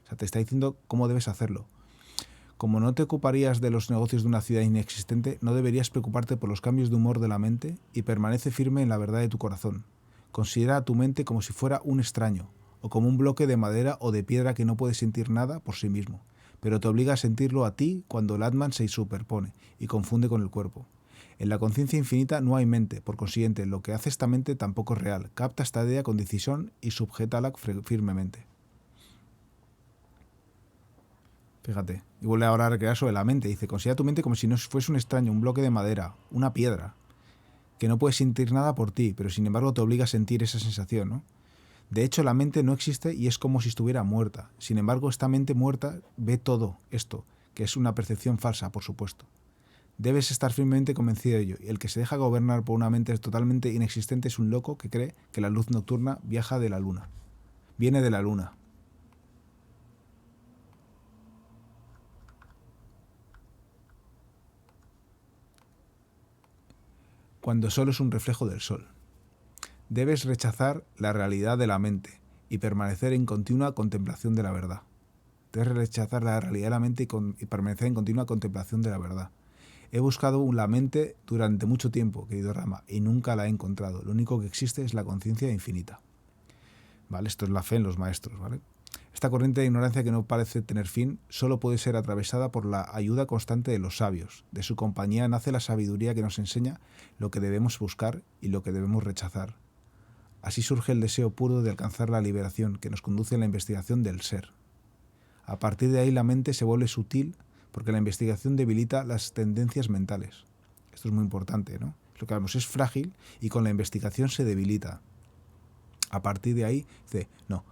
O sea, te está diciendo cómo debes hacerlo. Como no te ocuparías de los negocios de una ciudad inexistente, no deberías preocuparte por los cambios de humor de la mente y permanece firme en la verdad de tu corazón. Considera a tu mente como si fuera un extraño, o como un bloque de madera o de piedra que no puede sentir nada por sí mismo, pero te obliga a sentirlo a ti cuando el Atman se superpone y confunde con el cuerpo. En la conciencia infinita no hay mente, por consiguiente, lo que hace esta mente tampoco es real. Capta esta idea con decisión y sujétala firmemente. Fíjate, y vuelve ahora a recrear sobre la mente. Dice, considera tu mente como si no fuese un extraño, un bloque de madera, una piedra, que no puede sentir nada por ti, pero sin embargo te obliga a sentir esa sensación, ¿no? De hecho, la mente no existe y es como si estuviera muerta. Sin embargo, esta mente muerta ve todo esto, que es una percepción falsa, por supuesto. Debes estar firmemente convencido de ello, y el que se deja gobernar por una mente totalmente inexistente es un loco que cree que la luz nocturna viene de la luna. Cuando solo es un reflejo del sol. Debes rechazar la realidad de la mente y permanecer en continua contemplación de la verdad. Debes rechazar la realidad de la mente y permanecer en continua contemplación de la verdad. He buscado la mente durante mucho tiempo, querido Rama, y nunca la he encontrado. Lo único que existe es la conciencia infinita. ¿Vale? Esto es la fe en los maestros, ¿vale? Esta corriente de ignorancia que no parece tener fin solo puede ser atravesada por la ayuda constante de los sabios. De su compañía nace la sabiduría que nos enseña lo que debemos buscar y lo que debemos rechazar. Así surge el deseo puro de alcanzar la liberación que nos conduce a la investigación del ser. A partir de ahí la mente se vuelve sutil porque la investigación debilita las tendencias mentales. Esto es muy importante, ¿no? Lo que hablamos es frágil y con la investigación se debilita. A partir de ahí, dice, no.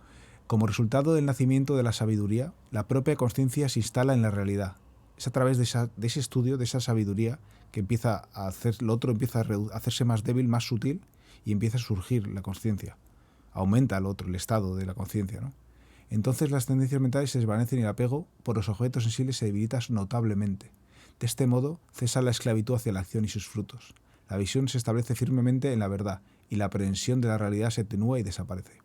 Como resultado del nacimiento de la sabiduría, la propia conciencia se instala en la realidad. Es a través de ese estudio, de esa sabiduría, que empieza a hacer, lo otro empieza a hacerse más débil, más sutil, y empieza a surgir la conciencia. Aumenta el otro, el estado de la conciencia, ¿no? Entonces las tendencias mentales se desvanecen y el apego por los objetos sensibles se debilita notablemente. De este modo cesa la esclavitud hacia la acción y sus frutos. La visión se establece firmemente en la verdad y la aprehensión de la realidad se atenúa y desaparece.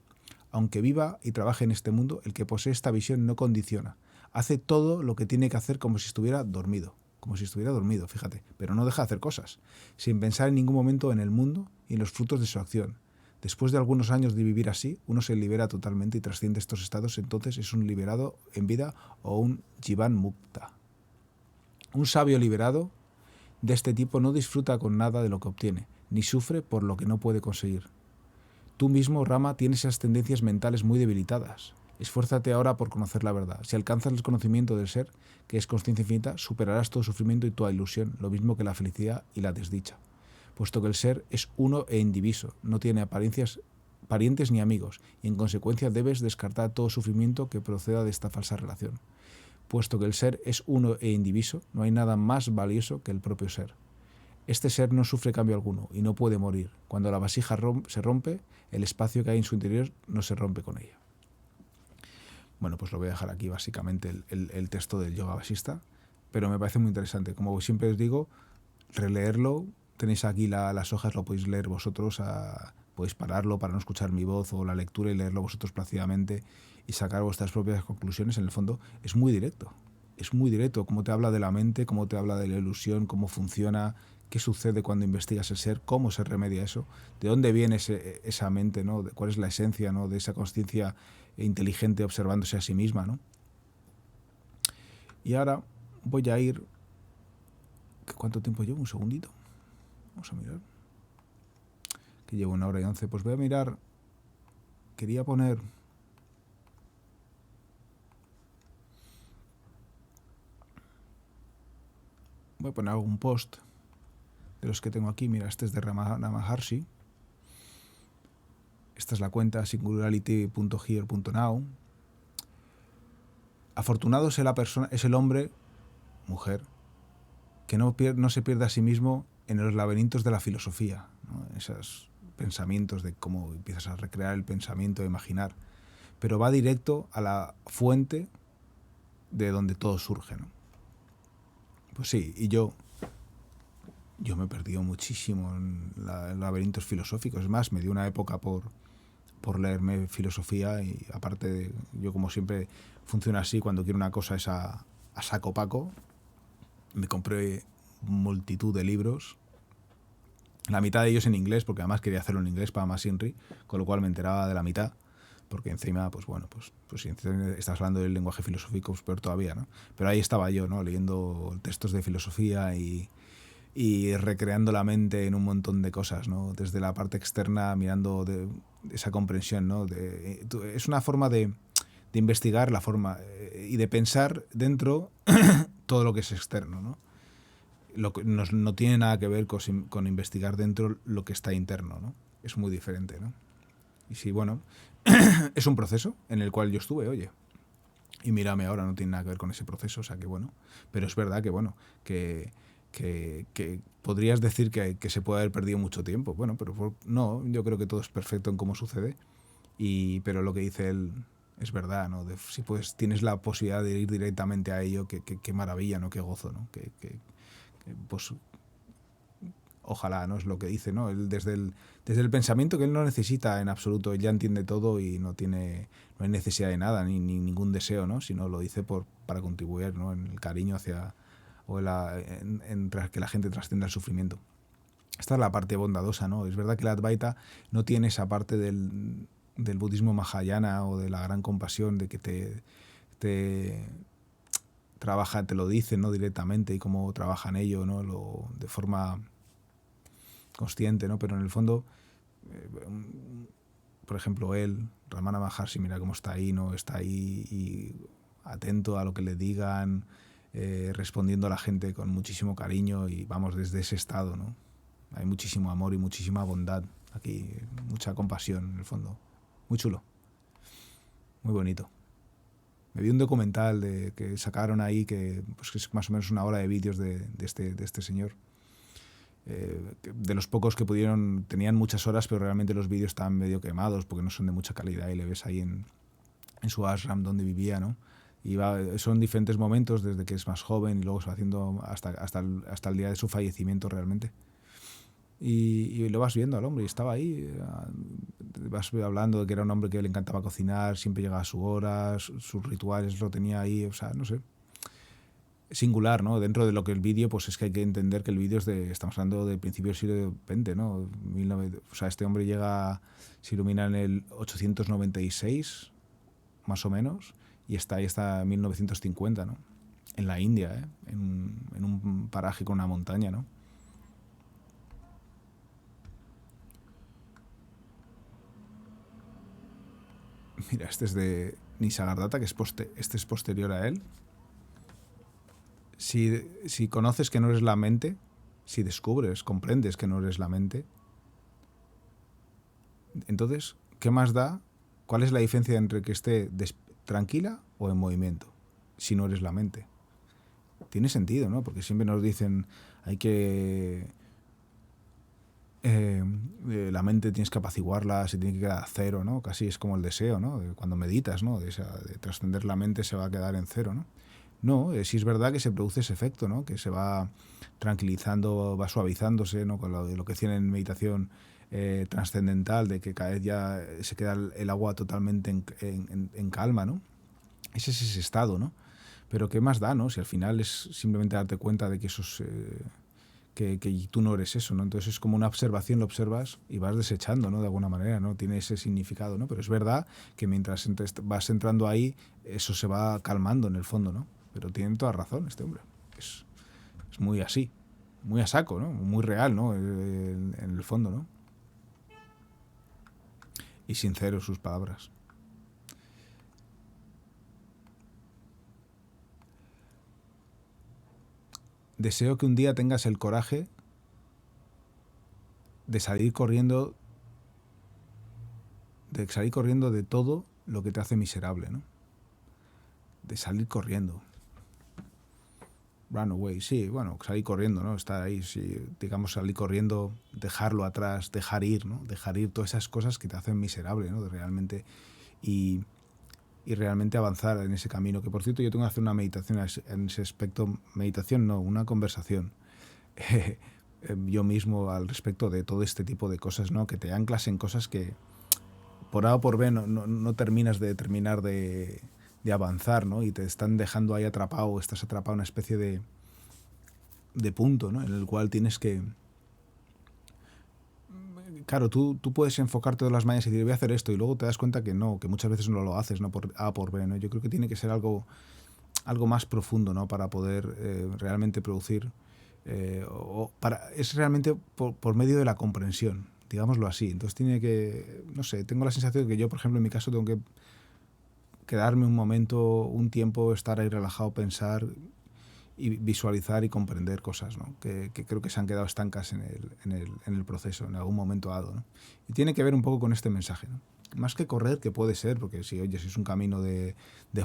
Aunque viva y trabaje en este mundo, el que posee esta visión no condiciona. Hace todo lo que tiene que hacer como si estuviera dormido. Como si estuviera dormido, fíjate. Pero no deja de hacer cosas, sin pensar en ningún momento en el mundo y en los frutos de su acción. Después de algunos años de vivir así, uno se libera totalmente y trasciende estos estados, entonces es un liberado en vida o un Jivan Mukta. Un sabio liberado de este tipo no disfruta con nada de lo que obtiene, ni sufre por lo que no puede conseguir. Tú mismo, Rama, tienes esas tendencias mentales muy debilitadas. Esfuérzate ahora por conocer la verdad. Si alcanzas el conocimiento del ser, que es consciencia infinita, superarás todo sufrimiento y toda ilusión, lo mismo que la felicidad y la desdicha. Puesto que el ser es uno e indiviso, no tiene parientes ni amigos, y en consecuencia debes descartar todo sufrimiento que proceda de esta falsa relación. Puesto que el ser es uno e indiviso, no hay nada más valioso que el propio ser. Este ser no sufre cambio alguno y no puede morir. Cuando la vasija se rompe, el espacio que hay en su interior no se rompe con ella. Bueno, pues lo voy a dejar aquí básicamente el texto del Yoga Vasista, pero me parece muy interesante. Como siempre os digo, releerlo. Tenéis aquí las hojas, lo podéis leer vosotros, podéis pararlo para no escuchar mi voz o la lectura y leerlo vosotros plácidamente y sacar vuestras propias conclusiones. En el fondo es muy directo, cómo te habla de la mente, cómo te habla de la ilusión, cómo funciona, qué sucede cuando investigas el ser, cómo se remedia eso, de dónde viene esa mente, ¿no? Cuál es la esencia, ¿no? De esa consciencia inteligente observándose a sí misma, ¿no? Y ahora voy a ir... ¿Cuánto tiempo llevo? Un segundito. Vamos a mirar. Que llevo 1 hora y 11. Pues voy a mirar. Quería poner... Voy a poner algún post de los que tengo aquí. Mira, este es de Ramana Maharshi. Esta es la cuenta singularity.here.now. Afortunado es el hombre, mujer, que no se pierde a sí mismo en los laberintos de la filosofía, ¿no? Esos pensamientos de cómo empiezas a recrear el pensamiento, a imaginar, pero va directo a la fuente de donde todo surge, ¿no? Pues sí, y yo me he perdido muchísimo en laberintos filosóficos. Es más, me dio una época por leerme filosofía y aparte, yo como siempre funciona así, cuando quiero una cosa es a saco paco. Me compré multitud de libros, la mitad de ellos en inglés, porque además quería hacerlo en inglés para más INRI, con lo cual me enteraba de la mitad, porque encima, pues bueno, pues si estás hablando del lenguaje filosófico, pues peor todavía, ¿no? Pero ahí estaba yo, ¿no? Leyendo textos de filosofía y recreando la mente en un montón de cosas, ¿no? Desde la parte externa, mirando de esa comprensión, ¿no? Es una forma de investigar la forma y de pensar dentro todo lo que es externo, ¿no? Lo que no tiene nada que ver con investigar dentro lo que está interno, ¿no? Es muy diferente, ¿no? Y sí, bueno, es un proceso en el cual yo estuve, oye. Y mírame ahora, no tiene nada que ver con ese proceso, o sea que bueno. Pero es verdad que, bueno, que podrías decir que se puede haber perdido mucho tiempo. Bueno, pero no, yo creo que todo es perfecto en cómo sucede. Pero lo que dice él es verdad, ¿no? Si tienes la posibilidad de ir directamente a ello, qué maravilla, ¿no? Qué gozo, ¿no? Pues ojalá, ¿no? Es lo que dice, ¿no? Él desde el pensamiento que él no necesita en absoluto, él ya entiende todo y no hay necesidad de nada, ni ningún deseo, ¿no? Sino lo dice para contribuir, ¿no? En el cariño hacia o en que la gente trascienda el sufrimiento. Esta es la parte bondadosa, ¿no? Es verdad que la Advaita no tiene esa parte del budismo mahayana o de la gran compasión, de que te trabaja, te lo dice, ¿no? Directamente y cómo trabajan ello, ¿no? De forma consciente, ¿no? Pero en el fondo, por ejemplo, él, Ramana Maharshi, mira cómo está ahí, ¿no? Está ahí y atento a lo que le digan, respondiendo a la gente con muchísimo cariño y vamos desde ese estado, ¿no? Hay muchísimo amor y muchísima bondad aquí, mucha compasión en el fondo. Muy chulo, muy bonito. Me vi un documental que sacaron ahí, que es más o menos 1 hora de vídeos de este señor. De los pocos que tenían muchas horas, pero realmente los vídeos estaban medio quemados porque no son de mucha calidad y le ves ahí en en su ashram donde vivía, ¿no? Son diferentes momentos desde que es más joven y luego se va haciendo hasta el día de su fallecimiento realmente. Y lo vas viendo al hombre, y estaba ahí, vas hablando de que era un hombre que le encantaba cocinar, siempre llegaba a su hora, sus rituales lo tenía ahí, o sea, no sé, singular, ¿no? Dentro de lo que el vídeo, pues es que hay que entender que el vídeo estamos hablando del principio del siglo XX, ¿no? O sea, este hombre se ilumina en el 896, más o menos, y está ahí hasta 1950, ¿no? En la India, ¿eh? En un paraje con una montaña, ¿no? Mira, este es de Nisargadatta, que este es posterior a él. Si conoces que no eres la mente, si descubres, comprendes que no eres la mente, entonces, ¿qué más da? ¿Cuál es la diferencia entre que esté tranquila o en movimiento? Si no eres la mente. Tiene sentido, ¿no? Porque siempre nos dicen, hay que... la mente tienes que apaciguarla, se tiene que quedar a cero, ¿no? Casi es como el deseo, ¿no? Cuando meditas, ¿no? De trascender la mente se va a quedar en cero, ¿no? No, sí es verdad que se produce ese efecto, ¿no? Que se va tranquilizando, va suavizándose, ¿no? Con lo que decían en meditación trascendental, de que cada vez ya se queda el agua totalmente en calma, ¿no? Ese es ese estado, ¿no? Pero ¿qué más da, no? Si al final es simplemente darte cuenta de que eso es... que tú no eres eso, ¿no? Entonces es como una observación, lo observas y vas desechando, ¿no? De alguna manera, ¿no? Tiene ese significado, ¿no? Pero es verdad que mientras vas entrando ahí, eso se va calmando en el fondo, ¿no? Pero tiene toda razón este hombre. Es muy así, muy a saco, ¿no? Muy real, ¿no? En el fondo, ¿no? Y sincero sus palabras. Deseo que un día tengas el coraje de salir corriendo de todo lo que te hace miserable, ¿no? De salir corriendo. Run away, sí, bueno, salir corriendo, ¿no? Estar ahí, sí, digamos, salir corriendo, dejarlo atrás, dejar ir, ¿no? Dejar ir todas esas cosas que te hacen miserable, ¿no? Realmente, y realmente avanzar en ese camino. Que, por cierto, yo tengo que hacer una meditación en ese aspecto. Meditación no, una conversación. Yo mismo al respecto de todo este tipo de cosas, ¿no? Que te anclas en cosas que por A o por B no terminas de avanzar, ¿no? Y te están dejando ahí atrapado, estás atrapado en una especie de punto, ¿no? En el cual tienes que... Claro, tú puedes enfocarte todas las mañanas y decir, voy a hacer esto, y luego te das cuenta que no, que muchas veces no lo haces, ¿no? Por A o por B, ¿no? Yo creo que tiene que ser algo más profundo, ¿no? Para poder realmente producir... es realmente por medio de la comprensión, digámoslo así. Entonces tiene que... No sé, tengo la sensación de que yo, por ejemplo, en mi caso tengo que quedarme un momento, un tiempo, estar ahí relajado, pensar y visualizar y comprender cosas, ¿no? Que creo que se han quedado estancas en el proceso, en algún momento dado, ¿no? Y tiene que ver un poco con este mensaje, ¿no? Más que correr, que puede ser, porque si es un camino de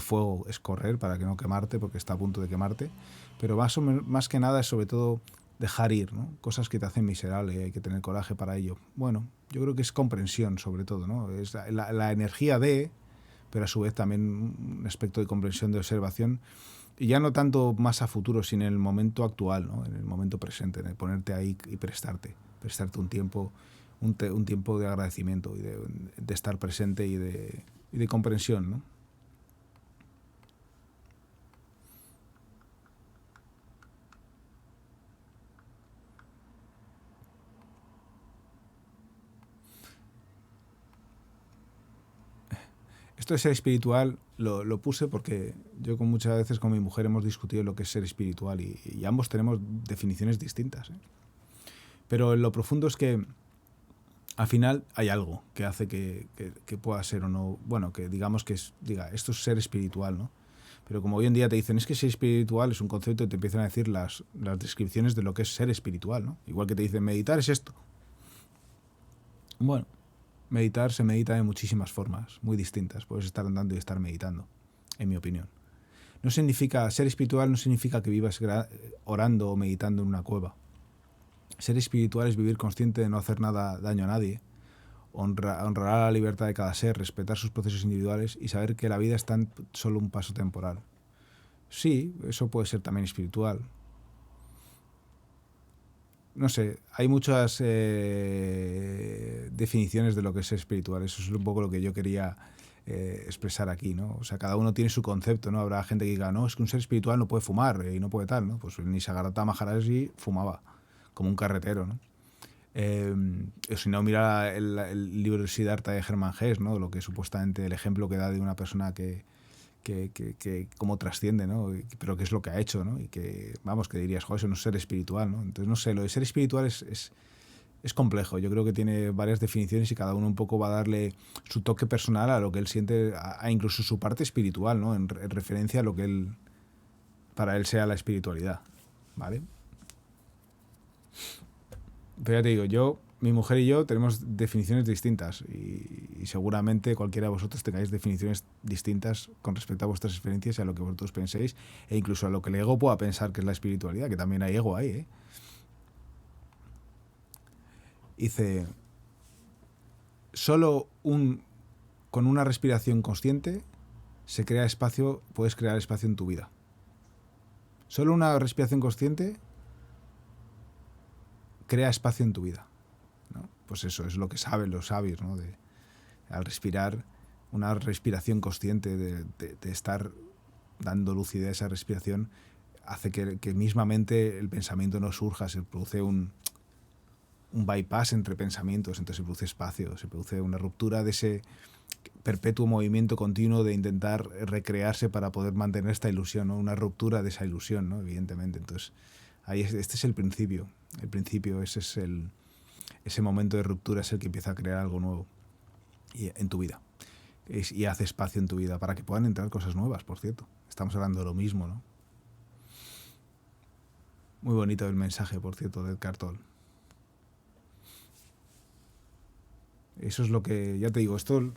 fuego, es correr para que no quemarte, porque está a punto de quemarte, pero más que nada es sobre todo dejar ir, ¿no? Cosas que te hacen miserable, hay que tener coraje para ello. Bueno, yo creo que es comprensión sobre todo, ¿no? Es la energía pero a su vez también un aspecto de comprensión, de observación, y ya no tanto más a futuro, sino en el momento actual, ¿no? En el momento presente, en el ponerte ahí y prestarte un tiempo, un tiempo de agradecimiento y de estar presente y de comprensión, ¿no? Esto de ser espiritual lo puse porque yo muchas veces con mi mujer hemos discutido lo que es ser espiritual y ambos tenemos definiciones distintas, ¿eh? Pero lo profundo es que al final hay algo que hace que pueda ser o no, bueno, que digamos que diga, esto es ser espiritual, ¿no? Pero como hoy en día te dicen, es que ser espiritual es un concepto y te empiezan a decir las descripciones de lo que es ser espiritual, ¿no? Igual que te dicen, meditar es esto. Bueno, meditar se medita de muchísimas formas, muy distintas. Puedes estar andando y estar meditando, en mi opinión. No significa, ser espiritual no significa que vivas orando o meditando en una cueva. Ser espiritual es vivir consciente de no hacer nada daño a nadie, honrar la libertad de cada ser, respetar sus procesos individuales y saber que la vida está en solo un paso temporal. Sí, eso puede ser también espiritual. No sé, hay muchas definiciones de lo que es espiritual. Eso es un poco lo que yo quería expresar aquí, ¿no? O sea, cada uno tiene su concepto, ¿no? Habrá gente que diga, no, es que un ser espiritual no puede fumar y no puede tal, ¿no? Pues Nisargadatta Maharaji fumaba como un carretero, ¿no? Si no, mira el libro de Siddhartha de Hermann Hesse, ¿no? Lo que supuestamente el ejemplo que da de una persona que cómo trasciende, ¿no? Pero qué es lo que ha hecho, ¿no? Y que, vamos, que dirías, joder, eso no es ser espiritual, ¿no? Entonces, no sé, lo de ser espiritual es complejo. Yo creo que tiene varias definiciones y cada uno un poco va a darle su toque personal a lo que él siente, a incluso su parte espiritual, ¿no? En referencia a lo que él, para él sea la espiritualidad, ¿vale? Pero ya te digo, mi mujer y yo tenemos definiciones distintas y seguramente cualquiera de vosotros tengáis definiciones distintas con respecto a vuestras experiencias y a lo que vosotros penséis e incluso a lo que el ego pueda pensar que es la espiritualidad, que también hay ego ahí, ¿eh? Dice, solo con una respiración consciente se crea espacio, puedes crear espacio en tu vida. Solo una respiración consciente crea espacio en tu vida, ¿no? Pues eso es lo que saben los sabios, ¿no? Al respirar, una respiración consciente de estar dando lucidez a esa respiración hace que mismamente el pensamiento no surja, se produce un bypass entre pensamientos, entonces se produce espacio, se produce una ruptura de ese perpetuo movimiento continuo de intentar recrearse para poder mantener esta ilusión, ¿no? Una ruptura de esa ilusión, ¿no? Evidentemente. Entonces, este es el principio. El principio, ese momento de ruptura es el que empieza a crear algo nuevo en tu vida. Y hace espacio en tu vida para que puedan entrar cosas nuevas, por cierto. Estamos hablando de lo mismo, ¿no? Muy bonito el mensaje, por cierto, de Eckhart Tolle. Eso es lo que, ya te digo, esto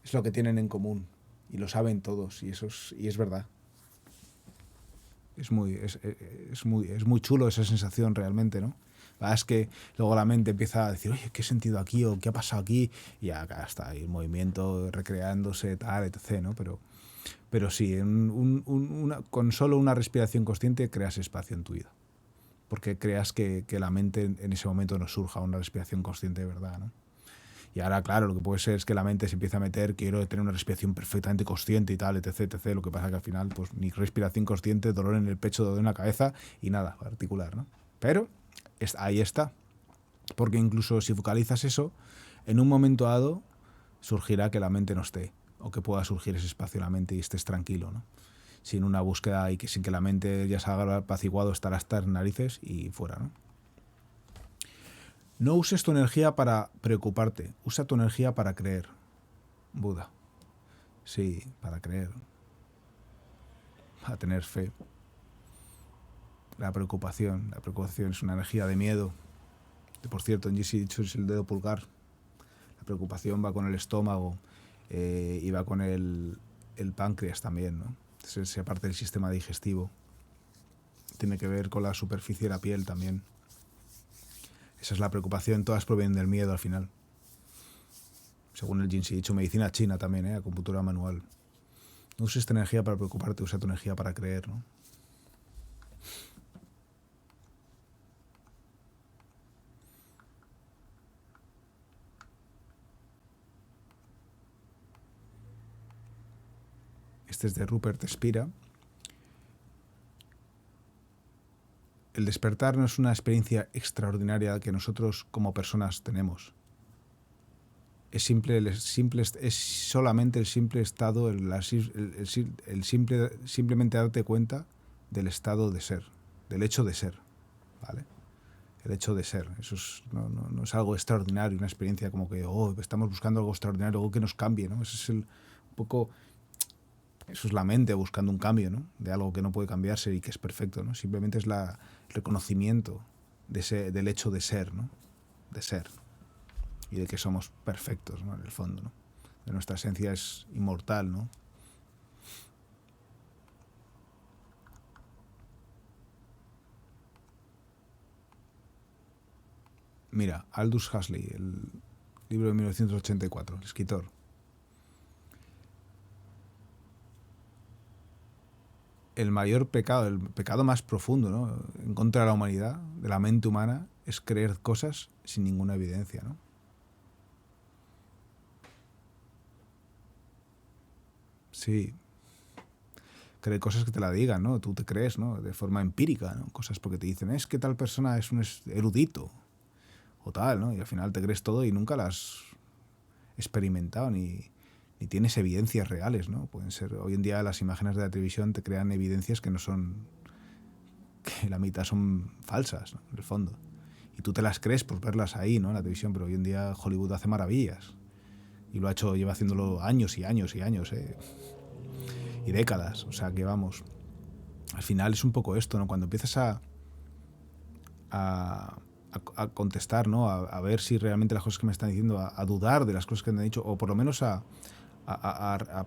es lo que tienen en común y lo saben todos y es verdad. Es muy chulo esa sensación realmente, ¿no? Es que luego la mente empieza a decir, oye, ¿qué sentido aquí? ¿O qué ha pasado aquí? Y acá está el movimiento recreándose, tal, etc., ¿no? Pero sí, con solo una respiración consciente creas espacio en tu vida. Porque creas que la mente en ese momento no surja una respiración consciente de verdad, ¿no? Y ahora, claro, lo que puede ser es que la mente se empiece a meter, quiero tener una respiración perfectamente consciente y tal, etc., etc. Lo que pasa que al final, pues ni respiración consciente, dolor en el pecho, dolor en la cabeza y nada particular, ¿no? Pero ahí está. Porque incluso si focalizas eso, en un momento dado surgirá que la mente no esté, o que pueda surgir ese espacio en la mente y estés tranquilo, ¿no? Sin una búsqueda y que sin que la mente ya se haga apaciguado, estará hasta las narices y fuera, ¿no? No uses tu energía para preocuparte, usa tu energía para creer. Buda. Sí, para creer, para tener fe. La preocupación es una energía de miedo. Por cierto, en GC es el dedo pulgar. La preocupación va con el estómago y va con el páncreas también, ¿no? Se parte del sistema digestivo. Tiene que ver con la superficie de la piel también. Esa es la preocupación, todas provienen del miedo al final. Según el Jinshi Dicho, medicina china también, acupuntura manual. No uses esta energía para preocuparte, usa tu energía para creer, ¿no? Este es de Rupert Spira. El despertar no es una experiencia extraordinaria que nosotros como personas tenemos. Es solamente el simple estado, simplemente darte cuenta del estado de ser, del hecho de ser, ¿vale? El hecho de ser, eso no es algo extraordinario, una experiencia como que estamos buscando algo extraordinario, algo que nos cambie, ¿no? Un poco, eso es la mente buscando un cambio, ¿no? De algo que no puede cambiarse y que es perfecto, ¿no? Simplemente es el reconocimiento del hecho de ser, ¿no? De ser. Y de que somos perfectos, ¿no? En el fondo, ¿no? De nuestra esencia es inmortal, ¿no? Mira, Aldous Huxley, libro de 1984, el escritor. El mayor pecado, el pecado más profundo, ¿no?, en contra de la humanidad, de la mente humana, es creer cosas sin ninguna evidencia, ¿no? Sí, creer cosas que te la digan, ¿no? Tú te crees, ¿no?, de forma empírica, ¿no? Cosas porque te dicen, es que tal persona es un erudito o tal, ¿no? Y al final te crees todo y nunca las has experimentado ni tienes evidencias reales, ¿no? Pueden ser, hoy en día las imágenes de la televisión te crean evidencias que no son, que la mitad son falsas, ¿no?, en el fondo. Y tú te las crees por verlas ahí, ¿no?, en la televisión, pero hoy en día Hollywood hace maravillas. Y lo ha hecho, lleva haciéndolo años y años y años, y décadas. O sea que vamos, al final es un poco esto, ¿no? Cuando empiezas a, a contestar, ¿no? A ver si realmente las cosas que me están diciendo, a dudar de las cosas que me han dicho, o por lo menos a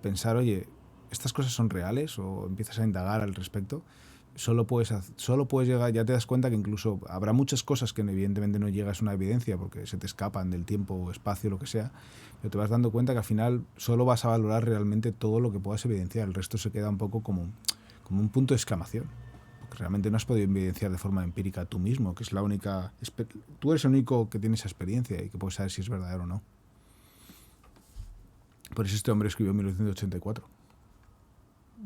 pensar, oye, ¿estas cosas son reales? O empiezas a indagar al respecto. Solo puedes llegar, ya te das cuenta que incluso habrá muchas cosas que evidentemente no llegas a una evidencia porque se te escapan del tiempo o espacio, lo que sea, pero te vas dando cuenta que al final solo vas a valorar realmente todo lo que puedas evidenciar. El resto se queda un poco como un punto de exclamación, porque realmente no has podido evidenciar de forma empírica tú mismo, que es la única, tú eres el único que tiene esa experiencia y que puedes saber si es verdadero o no. Por eso este hombre escribió en 1984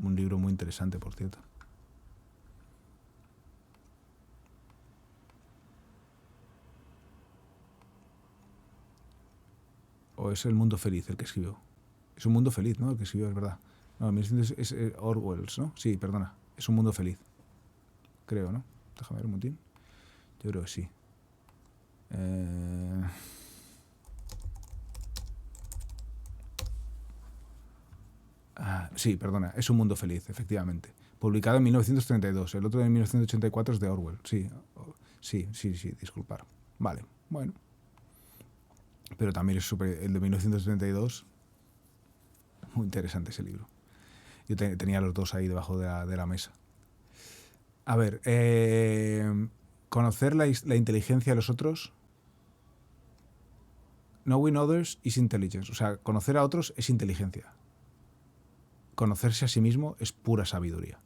un libro muy interesante, por cierto. ¿O es El Mundo Feliz el que escribió? Es Un Mundo Feliz, ¿no? El que escribió, es verdad. No, es Orwell, ¿no? Sí, perdona. Es Un Mundo Feliz. Creo, ¿no? Déjame ver un motín. Yo creo que sí. Sí, perdona. Es Un Mundo Feliz, efectivamente. Publicado en 1932. El otro de 1984 es de Orwell. Sí, sí, disculpar. Vale, bueno. Pero también es el de 1932. Muy interesante ese libro. Yo tenía los dos ahí debajo de la mesa. A ver, conocer la inteligencia de los otros. Knowing others is intelligence. O sea, conocer a otros es inteligencia. Conocerse a sí mismo es pura sabiduría.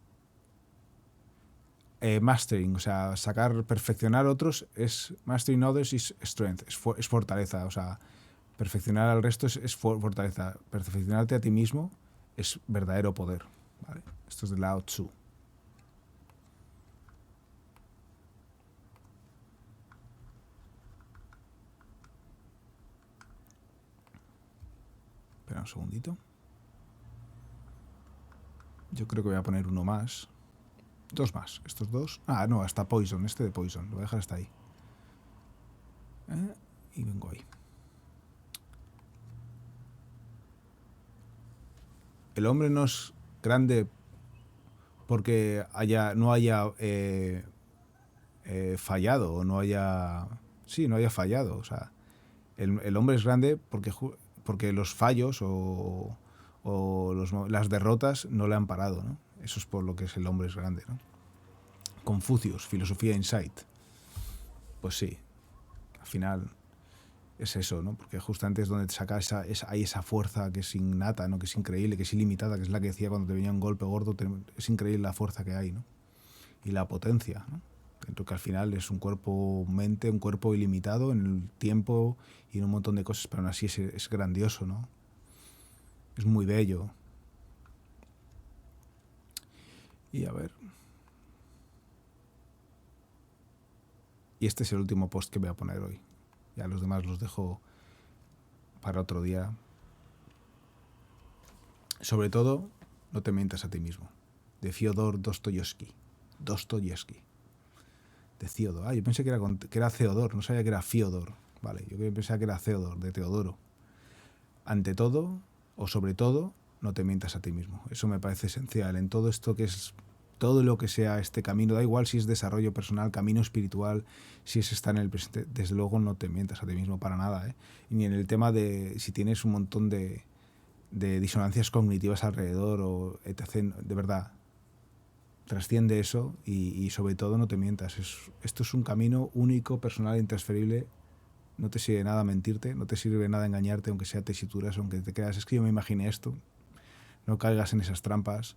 Mastering, o sea, perfeccionar a otros es mastering others is strength, es fortaleza. O sea, perfeccionar al resto es fortaleza. Perfeccionarte a ti mismo es verdadero poder. ¿Vale? Esto es de Lao Tzu. Espera un segundito. Yo creo que voy a poner uno más. Dos más. Estos dos. Ah, no, hasta Poison. Este de Poison. Lo voy a dejar hasta ahí. Y vengo ahí. El hombre no es grande porque no haya fallado o no haya... Sí, no haya fallado. O sea, el hombre es grande porque los fallos o las derrotas no le han parado, ¿no? Eso es por lo que el hombre es grande, ¿no? Confucius, Filosofía Insight. Pues sí, al final es eso, ¿no? Porque justamente es donde te saca hay esa fuerza que es innata, ¿no? Que es increíble, que es ilimitada, que es la que decía cuando te venía un golpe gordo, es increíble la fuerza que hay, ¿no? Y la potencia, ¿no? Dentro que al final es un cuerpo-mente, un cuerpo ilimitado en el tiempo y en un montón de cosas, pero aún así es grandioso, ¿no? Es muy bello. Y a ver. Y este es el último post que voy a poner hoy. Ya los demás los dejo para otro día. Sobre todo, no te mientas a ti mismo. De Fyodor Dostoyevsky. De Theodor. Yo pensé que era Theodor, no sabía que era Fyodor. Vale, yo pensaba que era Theodor, de Teodoro. Ante todo, o sobre todo, no te mientas a ti mismo. Eso me parece esencial en todo esto que es todo lo que sea este camino, da igual si es desarrollo personal, camino espiritual, si es estar en el presente, desde luego no te mientas a ti mismo para nada, ¿eh? Ni en el tema de si tienes un montón de disonancias cognitivas alrededor o etc. De verdad, trasciende eso y sobre todo no te mientas. Esto es un camino único, personal, intransferible. No te sirve de nada mentirte, no te sirve de nada engañarte, aunque sea tesituras, aunque te creas, es que yo me imaginé esto. No caigas en esas trampas,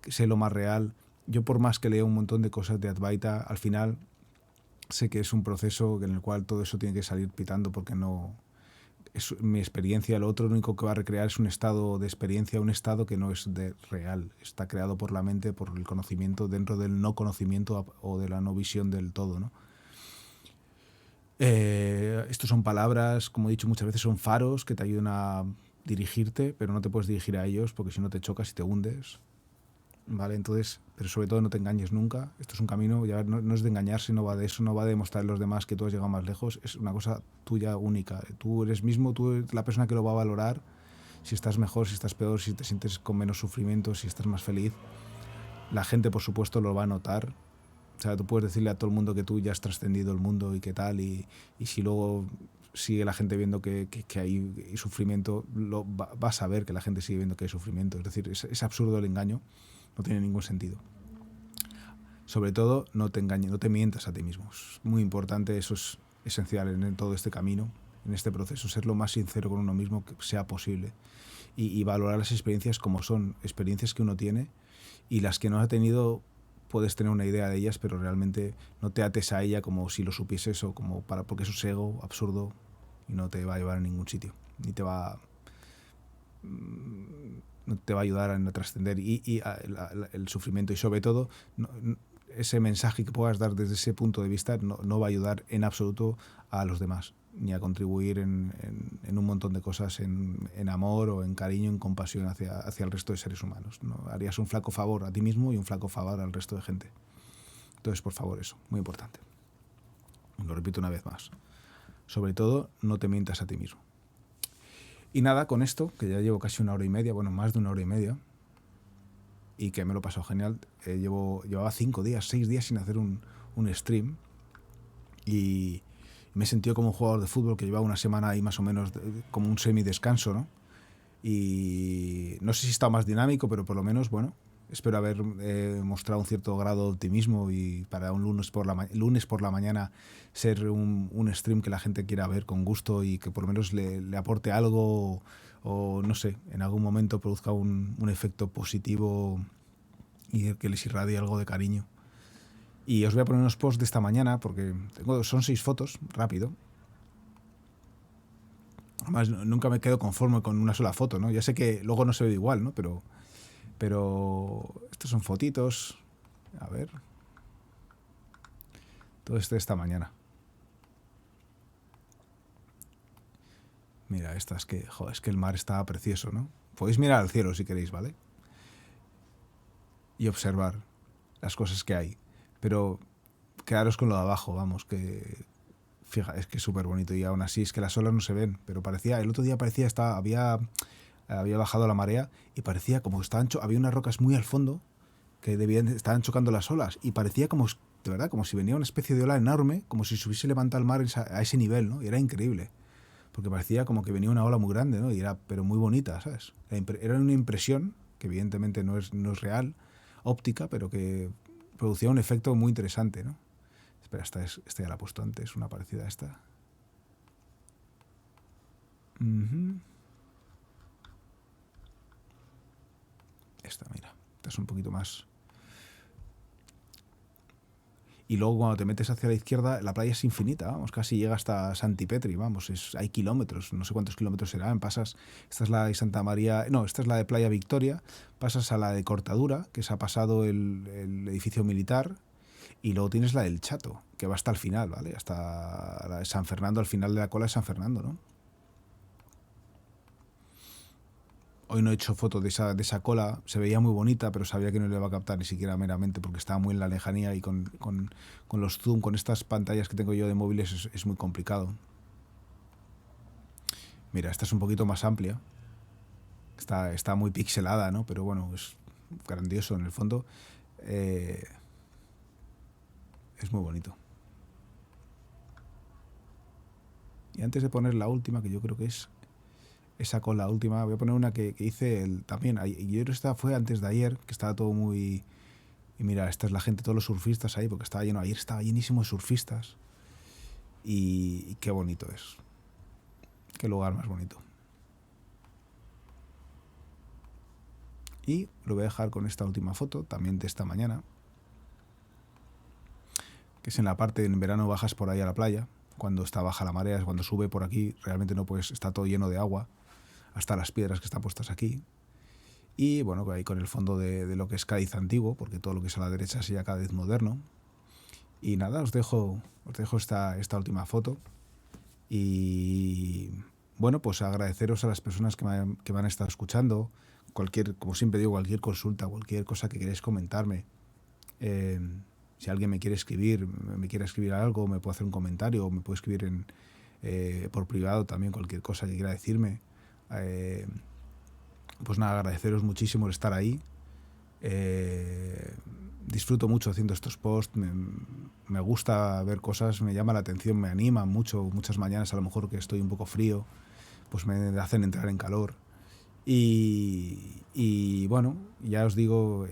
que sé lo más real. Yo por más que leo un montón de cosas de Advaita, al final sé que es un proceso en el cual todo eso tiene que salir pitando porque no... Es mi experiencia, lo otro lo único que va a recrear es un estado de experiencia, un estado que no es de real, está creado por la mente, por el conocimiento, dentro del no conocimiento o de la no visión del todo, ¿no? Estos son palabras, como he dicho muchas veces, son faros que te ayudan a dirigirte, pero no te puedes dirigir a ellos porque si no te chocas y te hundes. ¿Vale? Entonces, pero sobre todo no te engañes nunca. Esto es un camino, ya no es de engañarse, no va de eso, no va de demostrar a los demás que tú has llegado más lejos. Es una cosa tuya única. Tú eres mismo, tú eres la persona que lo va a valorar. Si estás mejor, si estás peor, si te sientes con menos sufrimiento, si estás más feliz. La gente, por supuesto, lo va a notar. O sea, tú puedes decirle a todo el mundo que tú ya has trascendido el mundo y qué tal, y si luego sigue la gente viendo que hay sufrimiento, vas a ver que la gente sigue viendo que hay sufrimiento. Es decir, es absurdo el engaño, no tiene ningún sentido. Sobre todo, no te engañes, no te mientas a ti mismo. Es muy importante, eso es esencial en todo este camino, en este proceso, ser lo más sincero con uno mismo que sea posible y valorar las experiencias como son, experiencias que uno tiene y las que no ha tenido puedes tener una idea de ellas, pero realmente no te ates a ella como si lo supieses o como porque eso es ego absurdo y no te va a llevar a ningún sitio, ni te va no te va a ayudar a trascender el sufrimiento y sobre todo ese mensaje que puedas dar desde ese punto de vista no va a ayudar en absoluto a los demás, ni a contribuir en un montón de cosas, en amor o en cariño, en compasión hacia el resto de seres humanos, ¿no? Harías un flaco favor a ti mismo y un flaco favor al resto de gente. Entonces, por favor, eso, muy importante. Lo repito una vez más. Sobre todo, no te mientas a ti mismo. Y nada, con esto, que ya llevo casi 1 hora y media, bueno, más de 1 hora y media, y que me lo he pasado genial. Llevaba 5 días, 6 días sin hacer un stream y me he sentido como un jugador de fútbol que llevaba una semana ahí más o menos como un semidescanso, ¿no? Y no sé si está más dinámico, pero por lo menos, bueno, espero haber mostrado un cierto grado de optimismo y para un lunes por la mañana ser un stream que la gente quiera ver con gusto y que por lo menos le aporte algo o no sé, en algún momento produzca un efecto positivo y que les irradie algo de cariño. Y os voy a poner unos posts de esta mañana porque son 6 fotos, rápido. Además, nunca me quedo conforme con una sola foto, ¿no? Ya sé que luego no se ve igual, ¿no? Pero estos son fotitos. A ver. Todo esto de esta mañana. Mira, estas que... Joder, es que el mar está precioso, ¿no? Podéis mirar al cielo si queréis, ¿vale? Y observar las cosas que hay. Pero quedaros con lo de abajo, vamos, que... Fija, es que es súper bonito y aún así es que las olas no se ven, pero parecía, el otro día parecía, había bajado la marea y parecía como que había unas rocas muy al fondo que estaban chocando las olas y parecía como, de verdad, como si venía una especie de ola enorme, como si se hubiese levantado el mar a ese nivel, ¿no? Y era increíble, porque parecía como que venía una ola muy grande, ¿no? Y era, pero muy bonita, ¿sabes? Era una impresión, que evidentemente no es real, óptica, pero que producía un efecto muy interesante, ¿no? Espera, esta ya la he puesto antes, una parecida a esta. Esta, mira, esta es un poquito más. Y luego cuando te metes hacia la izquierda, la playa es infinita, vamos, casi llega hasta Santipetri, vamos, hay kilómetros, no sé cuántos kilómetros serán, pasas, esta es la de Santa María, no, esta es la de Playa Victoria, pasas a la de Cortadura, que se ha pasado el edificio militar, y luego tienes la del Chato, que va hasta el final, ¿vale? Hasta la de San Fernando, al final de la cola de San Fernando, ¿no? Hoy no he hecho foto de esa cola, se veía muy bonita, pero sabía que no le iba a captar ni siquiera meramente porque estaba muy en la lejanía y con los zoom, con estas pantallas que tengo yo de móviles es muy complicado. Mira, esta es un poquito más amplia, está muy pixelada, ¿no? Pero bueno, es grandioso en el fondo. Es muy bonito. Y antes de poner la última, que yo creo que es esa con la última, voy a poner una que hice también. Y yo creo que esta fue antes de ayer, que estaba todo muy... Y mira, esta es la gente, todos los surfistas ahí, porque estaba lleno. Ayer estaba llenísimo de surfistas. y qué bonito es. Qué lugar más bonito. Y lo voy a dejar con esta última foto, también de esta mañana, que es en la parte, en verano bajas por ahí a la playa, cuando está baja la marea, es cuando sube por aquí, realmente no puedes, está todo lleno de agua, hasta las piedras que están puestas aquí. Y bueno, ahí con el fondo de lo que es Cádiz antiguo, porque todo lo que es a la derecha es ya Cádiz moderno. Y nada, os dejo esta última foto. Y bueno, pues agradeceros a las personas que me han estado escuchando. Como siempre digo, cualquier consulta, cualquier cosa que queréis comentarme. Si alguien me quiere escribir algo, me puede hacer un comentario, o me puede escribir por privado también cualquier cosa que quiera decirme. Pues nada, agradeceros muchísimo el estar ahí. Disfruto mucho haciendo estos posts, me gusta ver cosas, me llama la atención, me anima mucho. Muchas mañanas a lo mejor que estoy un poco frío, pues me hacen entrar en calor. Y bueno, ya os digo,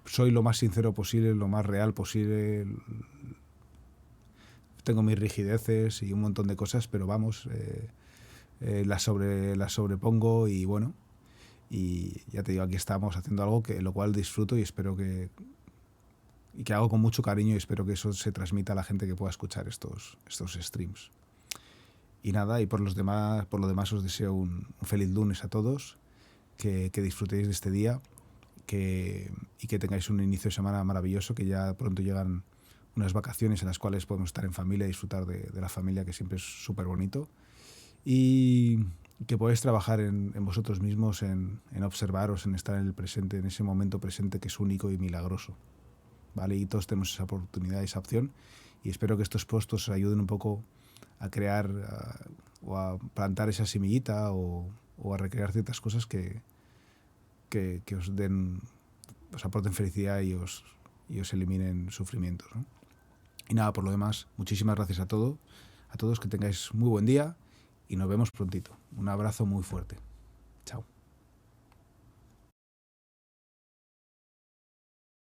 soy lo más sincero posible, lo más real posible. Tengo mis rigideces y un montón de cosas, pero vamos, las sobrepongo y bueno, y ya te digo, aquí estamos haciendo algo lo cual disfruto y espero que hago con mucho cariño, y espero que eso se transmita a la gente que pueda escuchar estos streams. Y nada, y por lo demás os deseo un feliz lunes a todos, que disfrutéis de este día, y que tengáis un inicio de semana maravilloso, que ya pronto llegan unas vacaciones en las cuales podemos estar en familia y disfrutar de la familia, que siempre es súper bonito. Y que podáis trabajar en vosotros mismos, en observaros, en estar en el presente, en ese momento presente que es único y milagroso, ¿vale? Y todos tenemos esa oportunidad, esa opción, y espero que estos posts os ayuden un poco a crear o a plantar esa semillita o a recrear ciertas cosas que os aporten felicidad y os eliminen sufrimientos, ¿no? Y nada, por lo demás, muchísimas gracias a todos, que tengáis muy buen día y nos vemos prontito. Un abrazo muy fuerte. Chao.